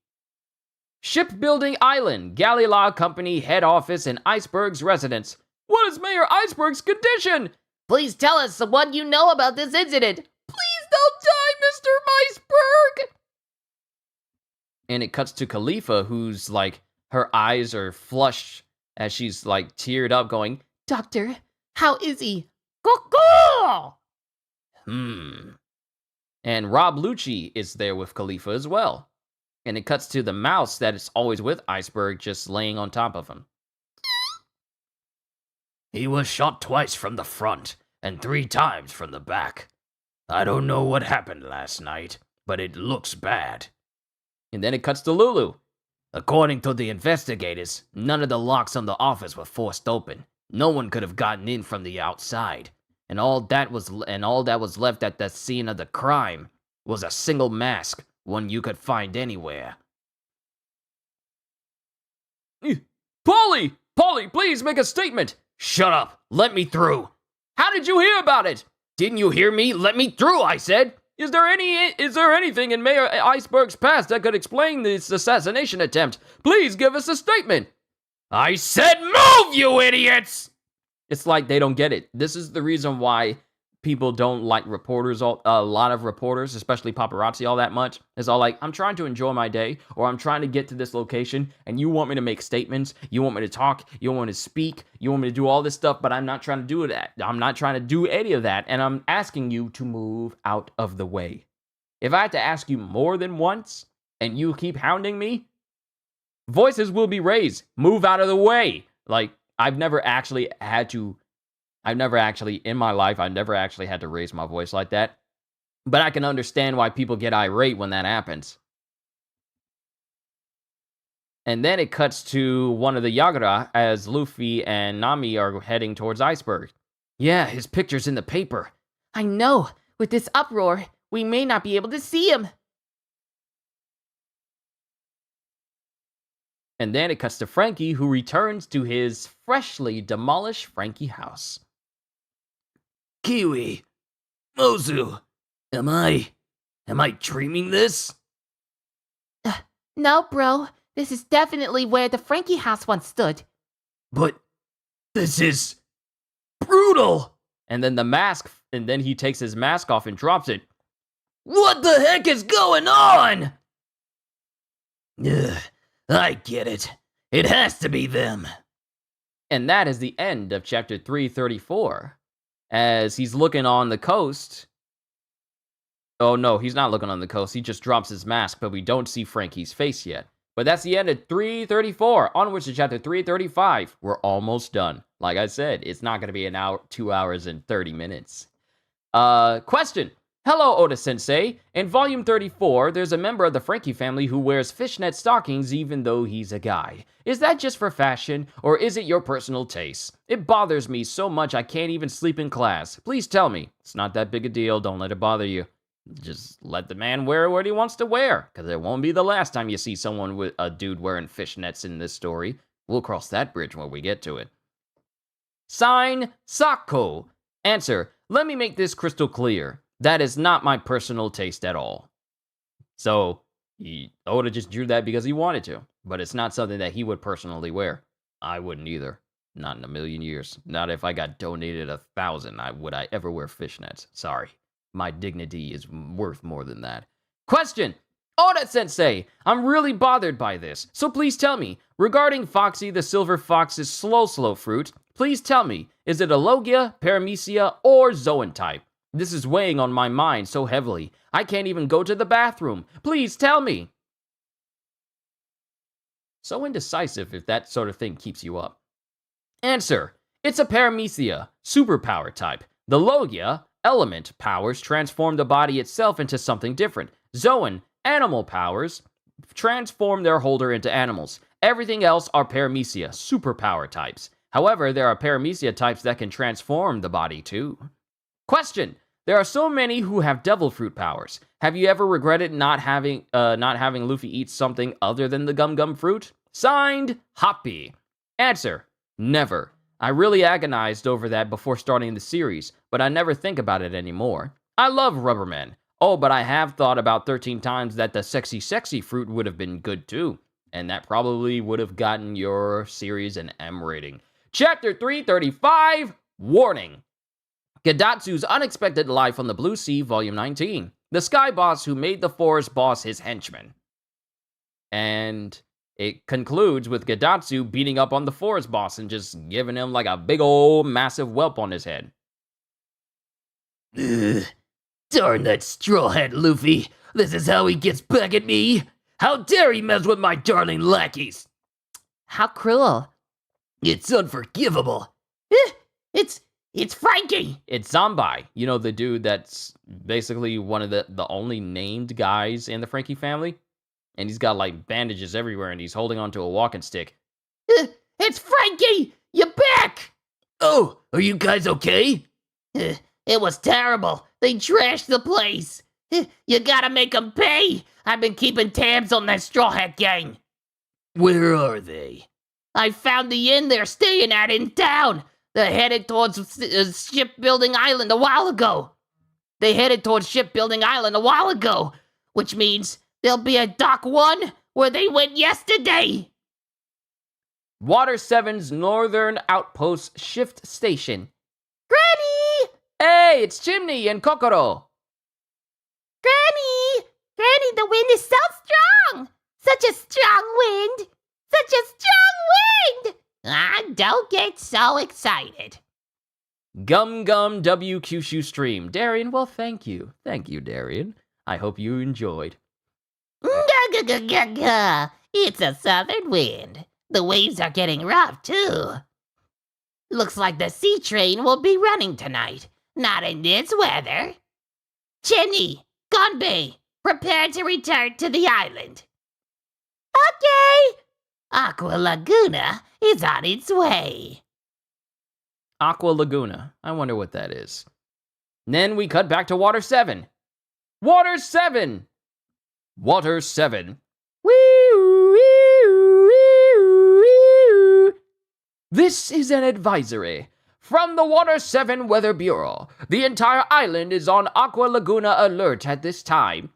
Shipbuilding Island, Galila Company head office and Iceberg's residence. What is Mayor Iceberg's condition? Please tell us what you know about this incident. Please don't die, Mr. Iceberg! And it cuts to Khalifa, who's like, her eyes are flushed as she's like teared up, going, Doctor, how is he? "Cuckoo!" And Rob Lucci is there with Khalifa as well. And it cuts to the mouse that is always with Iceberg, just laying on top of him. He was shot twice from the front and 3 times from the back. I don't know what happened last night, but it looks bad. And then it cuts to Lulu. According to the investigators, none of the locks on the office were forced open. No one could have gotten in from the outside. And all that was left at the scene of the crime was a single mask, one you could find anywhere. Polly, please make a statement. Shut up! Let me through! How did you hear about it? Didn't you hear me? Let me through, I said! Is there anything in Mayor Iceberg's past that could explain this assassination attempt? Please give us a statement. I said move, you idiots! It's like they don't get it. This is the reason why people don't like reporters, a lot of reporters, especially paparazzi, all that much. It's all like, I'm trying to enjoy my day, or I'm trying to get to this location, and you want me to make statements, you want me to talk, you want me to speak, you want me to do all this stuff, but I'm not trying to do that. I'm not trying to do any of that, and I'm asking you to move out of the way. If I had to ask you more than once, and you keep hounding me, voices will be raised. Move out of the way. Like, in my life, I've never actually had to raise my voice like that. But I can understand why people get irate when that happens. And then it cuts to one of the Yagura as Luffy and Nami are heading towards Iceberg. Yeah, his picture's in the paper. I know. With this uproar, we may not be able to see him. And then it cuts to Frankie, who returns to his freshly demolished Frankie house. Kiwi, Mozu, am I dreaming this? No, bro. This is definitely where the Frankie house once stood. But this is brutal. And then he takes his mask off and drops it. What the heck is going on? Ugh, I get it. It has to be them. And that is the end of chapter 334. As he's looking on the coast. Oh no, he's not looking on the coast. He just drops his mask, but we don't see Frankie's face yet. But that's the end of 334. Onwards to chapter 335. We're almost done. Like I said, it's not going to be an hour, 2 hours and 30 minutes. Question. Hello, Oda-sensei. In volume 34, there's a member of the Frankie family who wears fishnet stockings even though he's a guy. Is that just for fashion, or is it your personal taste? It bothers me so much I can't even sleep in class. Please tell me. It's not that big a deal. Don't let it bother you. Just let the man wear what he wants to wear, because it won't be the last time you see someone with a dude wearing fishnets in this story. We'll cross that bridge when we get to it. Sign, Sako. Answer, let me make this crystal clear. That is not my personal taste at all. So, Oda just drew that because he wanted to, but it's not something that he would personally wear. I wouldn't either. Not in a million years. Not if I got donated 1,000, would I ever wear fishnets. Sorry. My dignity is worth more than that. Question! Oda-sensei, I'm really bothered by this, so please tell me. Regarding Foxy the Silver Fox's slow fruit, please tell me, is it a Logia, Paramecia, or Zoan type? This is weighing on my mind so heavily. I can't even go to the bathroom. Please tell me. So indecisive if that sort of thing keeps you up. Answer. It's a Paramecia, superpower type. The Logia, element powers transform the body itself into something different. Zoan, animal powers, transform their holder into animals. Everything else are Paramecia, superpower types. However, there are Paramecia types that can transform the body too. Question. There are so many who have devil fruit powers. Have you ever regretted not having Luffy eat something other than the gum fruit? Signed, Hoppy. Answer. Never. I really agonized over that before starting the series, but I never think about it anymore. I love Rubberman. Oh, but I have thought about 13 times that the sexy fruit would have been good too. And that probably would have gotten your series an M rating. Chapter 335, Warning. Gadatsu's Unexpected Life on the Blue Sea, Volume 19. The Sky Boss Who Made the Forest Boss His Henchman. And it concludes with Gadatsu beating up on the Forest Boss and just giving him like a big old massive whelp on his head. Ugh, darn that straw hat Luffy. This is how he gets back at me. How dare he mess with my darling lackeys? How cruel. It's unforgivable. It's Frankie. It's Zanbai, you know, the dude that's basically one of the only named guys in the Frankie family. And he's got like bandages everywhere and he's holding onto a walking stick. It's Frankie. You're back. Oh, are you guys okay? It was terrible. They trashed the place. You gotta make them pay. I've been keeping tabs on that Straw Hat gang. Where are they? I found the inn they're staying at in town. They're headed towards Shipbuilding Island a while ago. Which means they'll be at Dock 1 where they went yesterday. Water 7's Northern Outpost Shift Station. Granny! Hey, it's Chimney and Kokoro. Granny! Granny, the wind is so strong! Such a strong wind! Ah, don't get so excited. Gum W Kyushu Stream. Darian, well, thank you. Thank you, Darian. I hope you enjoyed. It's a southern wind. The waves are getting rough, too. Looks like the sea train will be running tonight. Not in this weather. Chinny, Gonbei, prepare to return to the island. Okay. Aqua Laguna is on its way. Aqua Laguna. I wonder what that is. And then we cut back to Water 7. Water 7! Water 7. This is an advisory. From the Water 7 Weather Bureau. The entire island is on Aqua Laguna alert at this time.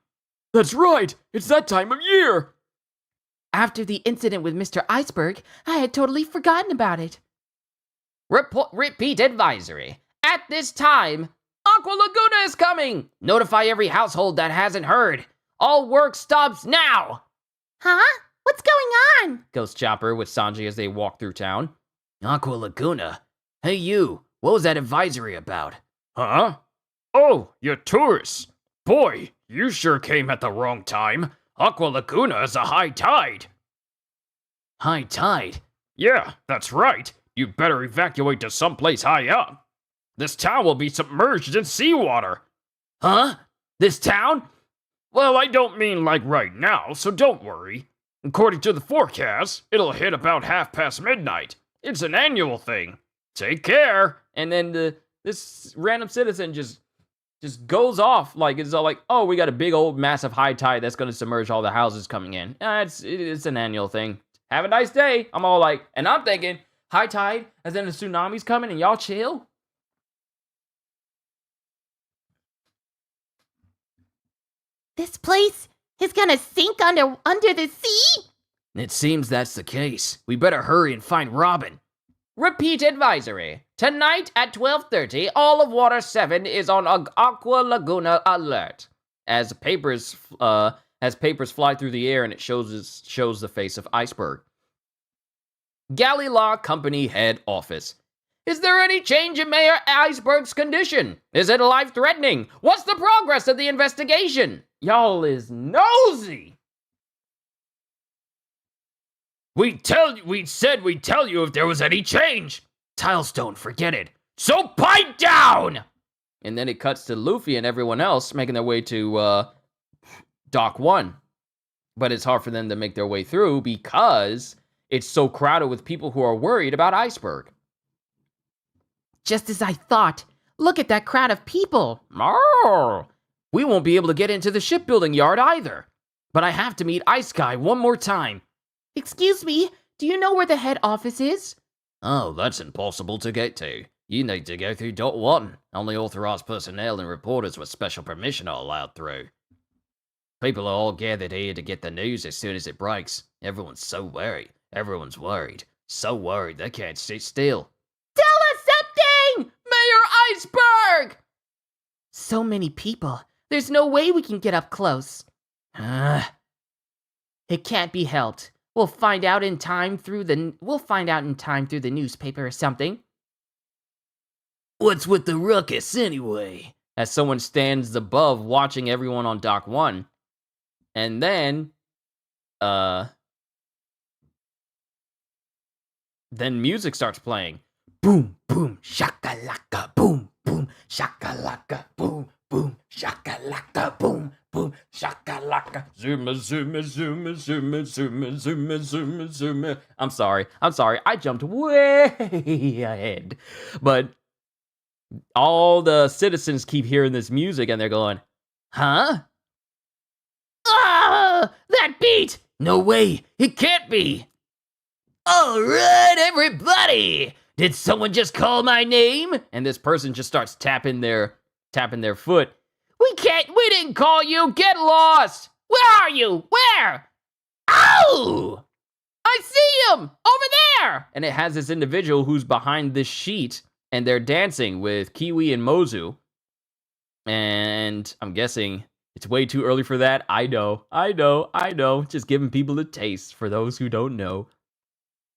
That's right! It's that time of year! After the incident with Mr. Iceberg, I had totally forgotten about it. Repeat advisory. At this time, Aqua Laguna is coming! Notify every household that hasn't heard. All work stops now! Huh? What's going on? Goes Chopper with Sanji as they walk through town. Aqua Laguna? Hey you, what was that advisory about? Huh? Oh, you tourists. Boy, you sure came at the wrong time. Aqua Laguna is a high tide. High tide? Yeah, that's right. You better evacuate to someplace high up. This town will be submerged in seawater. Huh? This town? Well, I don't mean like right now, so don't worry. According to the forecast, it'll hit about midnight. It's an annual thing. Take care. And then this random citizen just goes off like it's all like, oh, we got a big old massive high tide that's gonna submerge all the houses coming in. It's an annual thing. Have a nice day. I'm all like, and I'm thinking, high tide, and then the tsunami's coming and y'all chill? This place is gonna sink under the sea? It seems that's the case. We better hurry and find Robin. Repeat advisory. Tonight at 12:30, all of Water 7 is on Aqua Laguna alert. As papers fly through the air and it shows the face of Iceberg. Galley Law Company Head Office. Is there any change in Mayor Iceberg's condition? Is it life-threatening? What's the progress of the investigation? Y'all is nosy. We said we'd tell you if there was any change. Tilestone, forget it. So pipe down! And then it cuts to Luffy and everyone else making their way to Dock 1. But it's hard for them to make their way through because it's so crowded with people who are worried about Iceberg. Just as I thought. Look at that crowd of people. Arr! We won't be able to get into the shipbuilding yard either. But I have to meet Ice Guy one more time. Excuse me, do you know where the head office is? Oh, that's impossible to get to. You need to go through Dot 1. Only authorized personnel and reporters with special permission are allowed through. People are all gathered here to get the news as soon as it breaks. Everyone's so worried. Everyone's worried. So worried they can't sit still. Tell us something! Mayor Iceberg! So many people. There's no way we can get up close. It can't be helped. We'll find out in time through the newspaper or something. What's with the ruckus anyway? As someone stands above watching everyone on Dock 1. And then music starts playing. Boom, boom, shakalaka, boom, boom, shakalaka, boom, boom, shakalaka, boom, boom, shakalaka. Zuma, zuma, zuma, zuma, zuma, zuma, zuma, zuma. I'm sorry. I jumped way ahead. But all the citizens keep hearing this music and they're going, huh? Ah! That beat! No way! It can't be! Alright, everybody! Did someone just call my name? And this person just starts tapping their foot. We didn't call you! Get lost! Where are you? Where? Ow! I see him! Over there! And it has this individual who's behind this sheet, and they're dancing with Kiwi and Mozu. And I'm guessing it's way too early for that. I know. Just giving people a taste for those who don't know.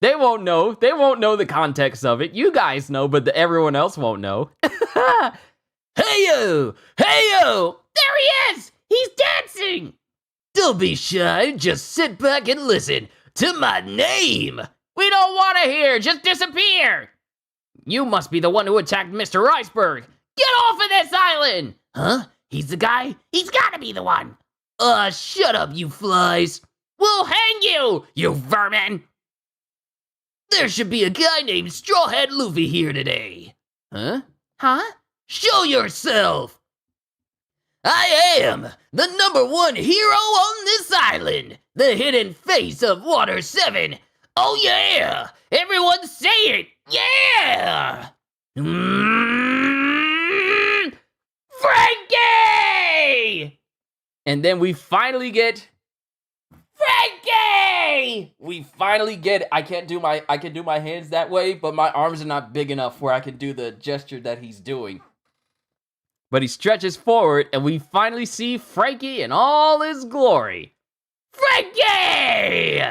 They won't know. They won't know the context of it. You guys know, but everyone else won't know. Hey-yo! Hey-yo! There he is! He's dancing! Don't be shy. Just sit back and listen to my name. We don't want to hear. Just disappear. You must be the one who attacked Mr. Iceberg. Get off of this island! Huh? He's the guy? He's gotta be the one. Shut up, you flies. We'll hang you, you vermin. There should be a guy named Strawhead Luffy here today. Huh? Show yourself! I am the #1 hero on this island, the hidden face of Water 7. Oh yeah! Everyone say it! Yeah! Frankie! And then we finally get Frankie! I can do my hands that way, but my arms are not big enough where I can do the gesture that he's doing. But he stretches forward, and we finally see Frankie in all his glory. Frankie!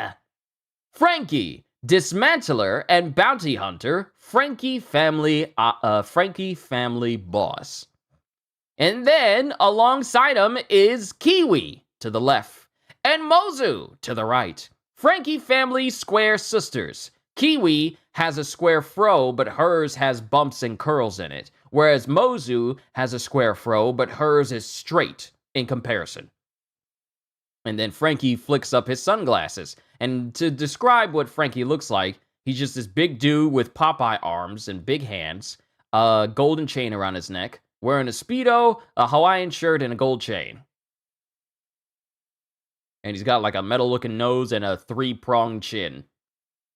Frankie, dismantler and bounty hunter, Frankie family boss. And then alongside him is Kiwi to the left and Mozu to the right. Frankie family square sisters. Kiwi has a square fro, but hers has bumps and curls in it, whereas Mozu has a square fro, but hers is straight in comparison. And then Frankie flicks up his sunglasses. And to describe what Frankie looks like, he's just this big dude with Popeye arms and big hands, a golden chain around his neck, wearing a Speedo, a Hawaiian shirt, and a gold chain. And he's got like a metal-looking nose and a 3-pronged chin.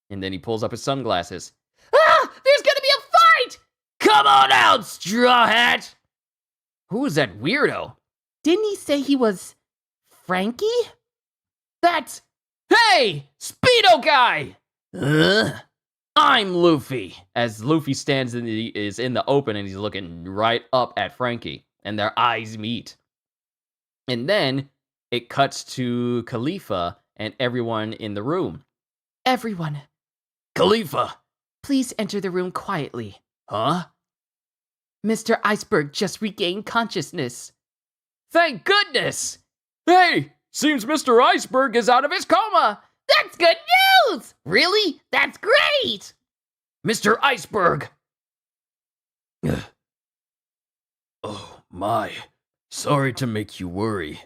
And then he pulls up his sunglasses. Ah! There's gonna be a fight! Come on out, Straw Hat! Who is that weirdo? Didn't he say he was Frankie? That's... Hey! Speedo guy! I'm Luffy. As Luffy is in the open and he's looking right up at Frankie. And their eyes meet. And then it cuts to Khalifa and everyone in the room. Everyone, Khalifa! please enter the room quietly. Huh? Mr. Iceberg just regained consciousness. Thank goodness! Hey! Seems Mr. Iceberg is out of his coma! That's good news! Really? That's great! Mr. Iceberg! Oh, my. Sorry to make you worry.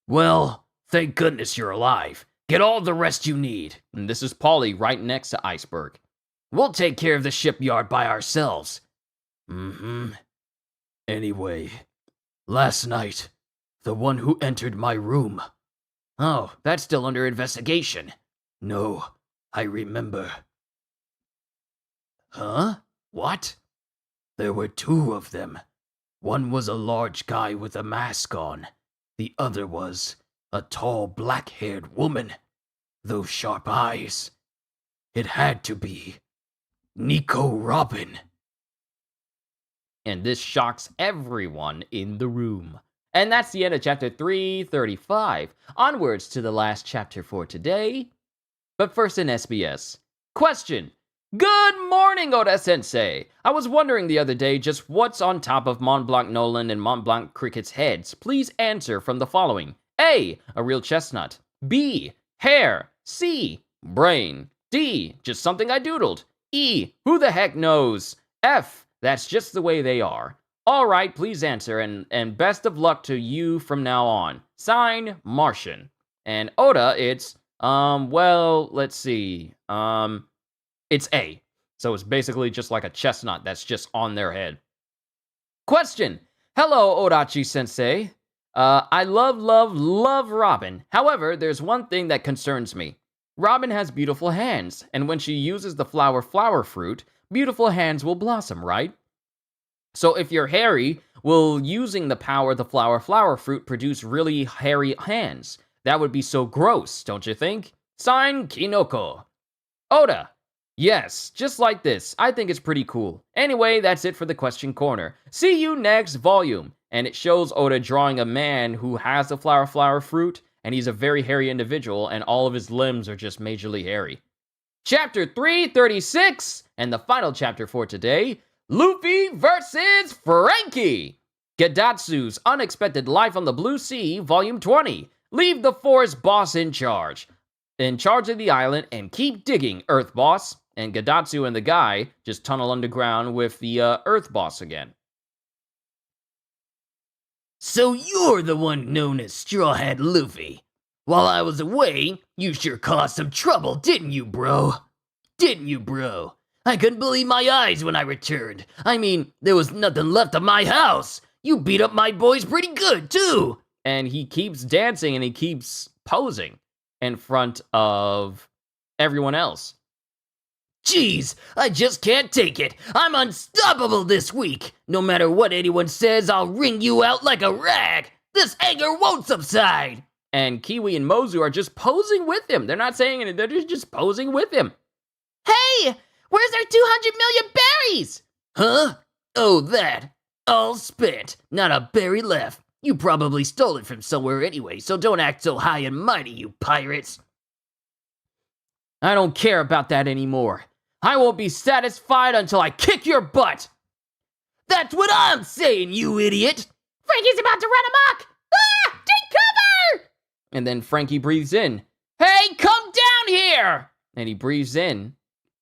Well, thank goodness you're alive. Get all the rest you need. And this is Polly right next to Iceberg. We'll take care of the shipyard by ourselves. Anyway, last night, the one who entered my room. Oh, that's still under investigation. No, I remember. Huh? What? There were two of them. One was a large guy with a mask on. The other was a tall, black-haired woman. Those sharp eyes. It had to be Nico Robin. And this shocks everyone in the room. And that's the end of chapter 335. Onwards to the last chapter for today. But first in SBS. Question. Good morning, Oda-sensei. I was wondering the other day just what's on top of Mont Blanc Nolan and Mont Blanc Cricket's heads. Please answer from the following. A. A real chestnut. B. Hair. C. Brain. D. Just something I doodled. E. Who the heck knows? F. That's just the way they are. All right, please answer, and best of luck to you from now on. Sign, Martian. And Oda, it's, well, let's see. It's A. So it's basically just like a chestnut that's just on their head. Question. Hello, Odachi-sensei. I love Robin. However, there's one thing that concerns me. Robin has beautiful hands, and when she uses the flower fruit, beautiful hands will blossom, right? So if you're hairy, will using the power of the flower fruit produce really hairy hands? That would be so gross, don't you think? Sign, Kinoko. Oda. Yes, just like this. I think it's pretty cool. Anyway, that's it for the question corner. See you next volume. And it shows Oda drawing a man who has the flower fruit, and he's a very hairy individual, and all of his limbs are just majorly hairy. Chapter 336, and the final chapter for today, Luffy versus Frankie! Gedatsu's Unexpected Life on the Blue Sea, Volume 20. Leave the forest boss in charge. In charge of the island, and keep digging, Earth Boss. And Gedatsu and the guy just tunnel underground with the Earth Boss again. So you're the one known as Straw Hat Luffy. While I was away, you sure caused some trouble, didn't you, bro? Didn't you, bro? I couldn't believe my eyes when I returned. I mean, there was nothing left of my house. You beat up my boys pretty good, too. And he keeps dancing and he keeps posing in front of everyone else. Jeez, I just can't take it. I'm unstoppable this week. No matter what anyone says, I'll wring you out like a rag. This anger won't subside. And Kiwi and Mozu are just posing with him. They're not saying anything, they're just posing with him. Hey, where's our 200 million berries? Huh? Oh, that. All spent. Not a berry left. You probably stole it from somewhere anyway, so don't act so high and mighty, you pirates. I don't care about that anymore. I won't be satisfied until I kick your butt. That's what I'm saying, you idiot. Frankie's about to run amok! Ah! Take cover! And then Frankie breathes in. Hey, come down here! And he breathes in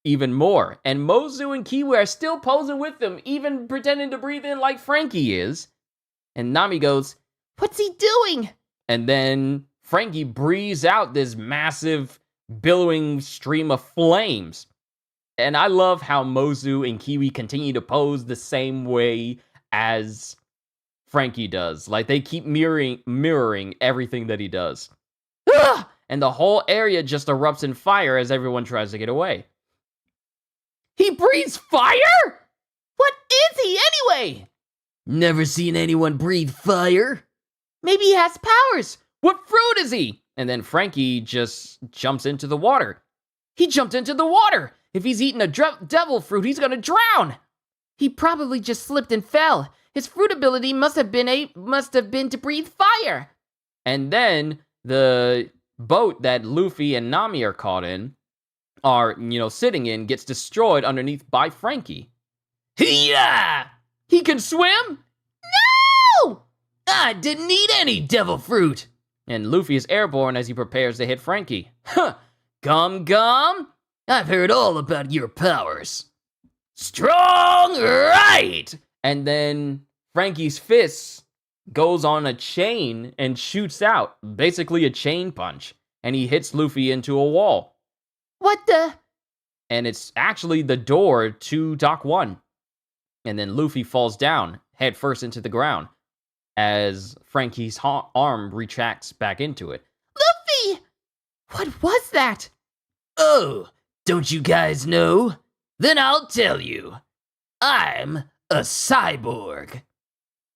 even more. And Mozu and Kiwi are still posing with him, even pretending to breathe in like Frankie is. And Nami goes, What's he doing? and then Frankie breathes out this massive billowing stream of flames. And I love how Mozu and Kiwi continue to pose the same way as Frankie does. Like, they keep mirroring everything that he does. Ah! And the whole area just erupts in fire as everyone tries to get away. He breathes fire? What is he anyway? Never seen anyone breathe fire? Maybe he has powers. What fruit is he? And then Frankie just jumps into the water. He jumped into the water. If he's eating a devil fruit, he's gonna drown. He probably just slipped and fell. His fruit ability must have been to breathe fire. And then the boat that Luffy and Nami are caught in, sitting in, gets destroyed underneath by Frankie. Yeah! He can swim? No! I didn't eat any devil fruit. And Luffy is airborne as he prepares to hit Frankie. Huh! Gum gum? I've heard all about your powers. Strong right! And then Frankie's fist goes on a chain and shoots out, basically a chain punch. And he hits Luffy into a wall. What the? And it's actually the door to Dock 1. And then Luffy falls down, head first into the ground, as Frankie's arm retracts back into it. Luffy! What was that? Oh, don't you guys know? Then I'll tell you. I'm A cyborg.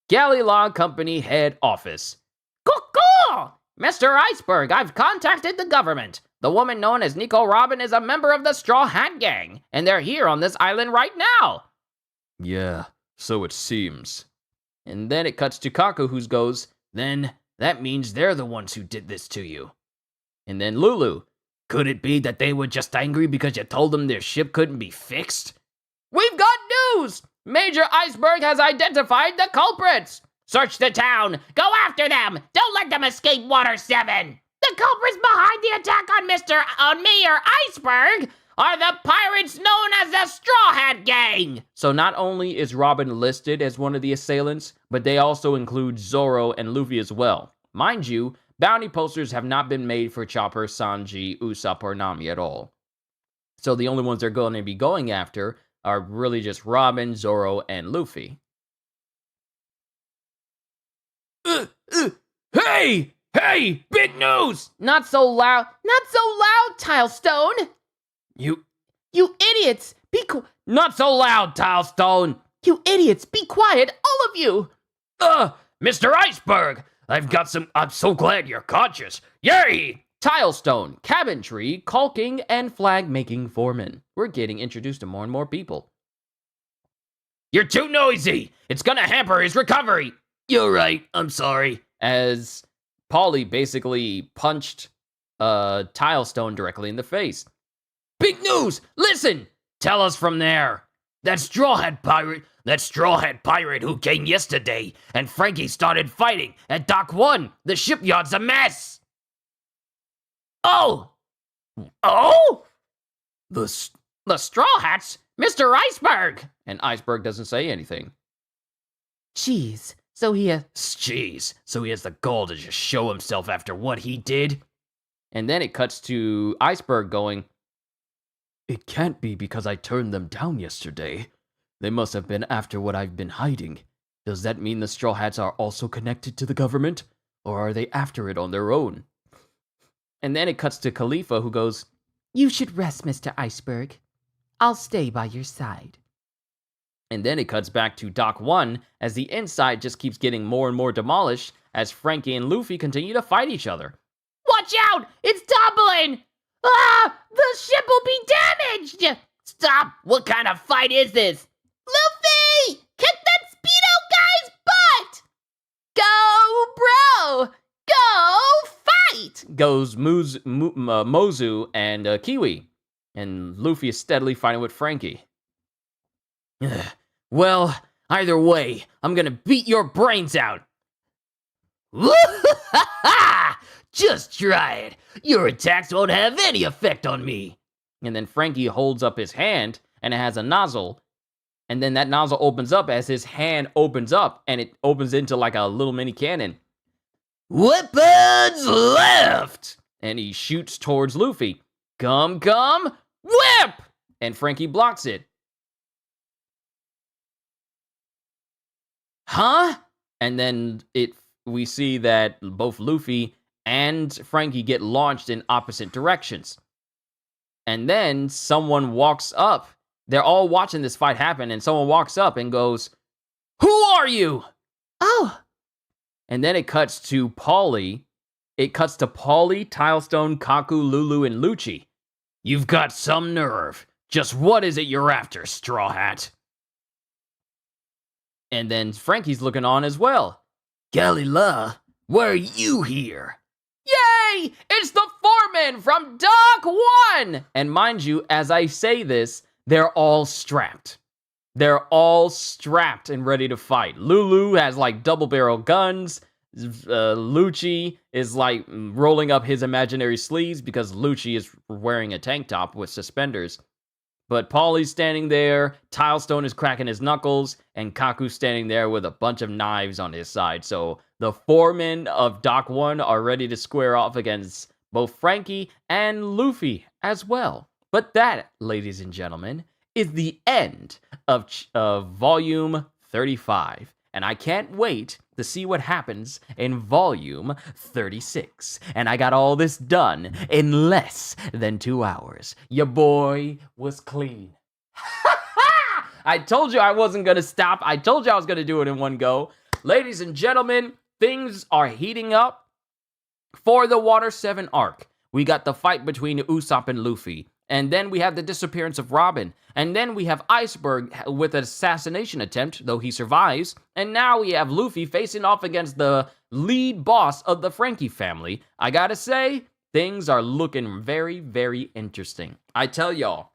Galley Law Company head office. Cuckoo! Mr. Iceberg, I've contacted the government. The woman known as Nico Robin is a member of the Straw Hat Gang, and they're here on this island right now. Yeah, so it seems. And then it cuts to Kaku, who goes, Then that means they're the ones who did this to you. and then Lulu. Could it be that they were just angry because you told them their ship couldn't be fixed? We've got news! Major Iceberg has identified the culprits. Search the town. Go after them. Don't let them escape Water 7. The culprits behind the attack on Mayor Iceberg are the pirates known as the Straw Hat Gang. So not only is Robin listed as one of the assailants, but they also include Zoro and Luffy as well. Mind you, bounty posters have not been made for Chopper, Sanji, Usopp, or Nami at all. So the only ones they're going to be going after are really just Robin, Zoro, and Luffy. Hey! Hey! Big news! Not so loud, Tilestone! You idiots! not so loud, Tilestone! You idiots, be quiet, all of you! Mr. Iceberg! I'm so glad you're conscious. Yay! Tilestone, cabin tree, caulking, and flag-making foreman. We're getting introduced to more and more people. You're too noisy! It's gonna hamper his recovery! You're right, I'm sorry. As Polly basically punched Tilestone directly in the face. Big news! Listen! Tell us from there. That Straw Hat pirate who came yesterday, and Frankie started fighting at Dock 1. The shipyard's a mess! Oh! The Straw Hats? Mr. Iceberg! And Iceberg doesn't say anything. Jeez, so he has the gall to just show himself after what he did? And then it cuts to Iceberg going, It can't be because I turned them down yesterday. They must have been after what I've been hiding. Does that mean the Straw Hats are also connected to the government? Or are they after it on their own? And then it cuts to Khalifa, who goes, You should rest, Mr. Iceberg. I'll stay by your side. And then it cuts back to Dock 1 as the inside just keeps getting more and more demolished as Frankie and Luffy continue to fight each other. Watch out! It's toppling! Ah! The ship will be damaged! Stop! What kind of fight is this? Luffy! Kick that Speedo guy's butt! Go, bro! Go fight! Goes Mozu and Kiwi. And Luffy is steadily fighting with Frankie. Well, either way, I'm gonna beat your brains out. Just try it. Your attacks won't have any effect on me. And then Frankie holds up his hand, and it has a nozzle. And then that nozzle opens up as his hand opens up, and it opens into like a little mini cannon. Weapons left! And he shoots towards Luffy. Come, whip! And Frankie blocks it. Huh? And then we see that both Luffy and Frankie get launched in opposite directions. And then someone walks up. They're all watching this fight happen, and someone walks up and goes, Who are you? Oh! And then it cuts to Paulie. It cuts to Paulie, Tilestone, Kaku, Lulu, and Lucci. You've got some nerve. Just what is it you're after, Straw Hat? And then Frankie's looking on as well. Galila, why are you here? Yay! It's the foreman from Dock 1! And mind you, as I say this, they're all strapped. They're all strapped and ready to fight. Lulu has like double barrel guns. Lucci is like rolling up his imaginary sleeves because Lucci is wearing a tank top with suspenders. But Paulie's standing there, Tilestone is cracking his knuckles, and Kaku's standing there with a bunch of knives on his side. So the foremen of Dock 1 are ready to square off against both Frankie and Luffy as well. But that, ladies and gentlemen, is the end of Volume 35. And I can't wait to see what happens in Volume 36. And I got all this done in less than 2 hours. Your boy was clean. I told you I wasn't going to stop. I told you I was going to do it in one go. Ladies and gentlemen, things are heating up for the Water 7 arc. We got the fight between Usopp and Luffy. And then we have the disappearance of Robin. And then we have Iceberg with an assassination attempt, though he survives. And now we have Luffy facing off against the lead boss of the Frankie family. I gotta say, things are looking very, very interesting. I tell y'all,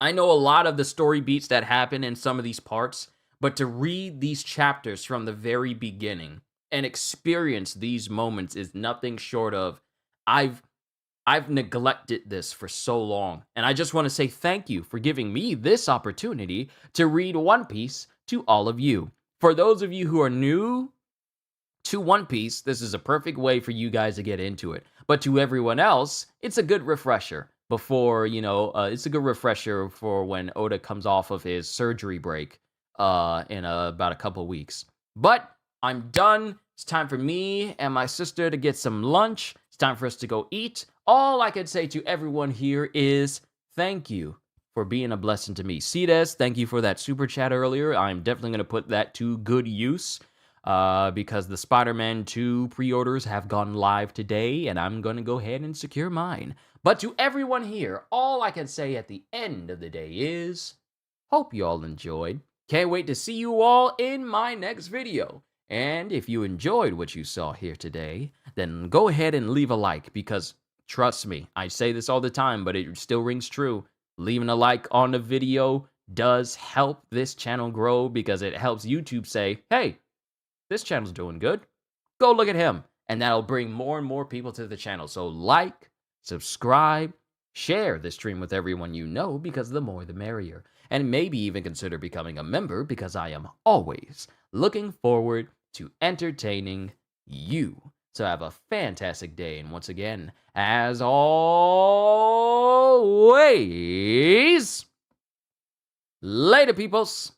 I know a lot of the story beats that happen in some of these parts, but to read these chapters from the very beginning and experience these moments is nothing short of, I've neglected this for so long, and I just want to say thank you for giving me this opportunity to read One Piece to all of you. For those of you who are new to One Piece, this is a perfect way for you guys to get into it. But to everyone else, it's a good refresher before, it's a good refresher for when Oda comes off of his surgery break in about a couple weeks. But I'm done. It's time for me and my sister to get some lunch. It's time for us to go eat. All I can say to everyone here is thank you for being a blessing to me. Cedes, thank you for that super chat earlier. I'm definitely going to put that to good use because the Spider-Man 2 pre-orders have gone live today, and I'm going to go ahead and secure mine. But to everyone here, all I can say at the end of the day is hope you all enjoyed. Can't wait to see you all in my next video. And if you enjoyed what you saw here today, then go ahead and leave a like because, trust me, I say this all the time, but it still rings true. Leaving a like on the video does help this channel grow because it helps YouTube say, hey, this channel's doing good. Go look at him. And that'll bring more and more people to the channel. So like, subscribe, share this stream with everyone you know because the more the merrier. And maybe even consider becoming a member because I am always looking forward to entertaining you. So have a fantastic day. And once again, as always, later, peoples.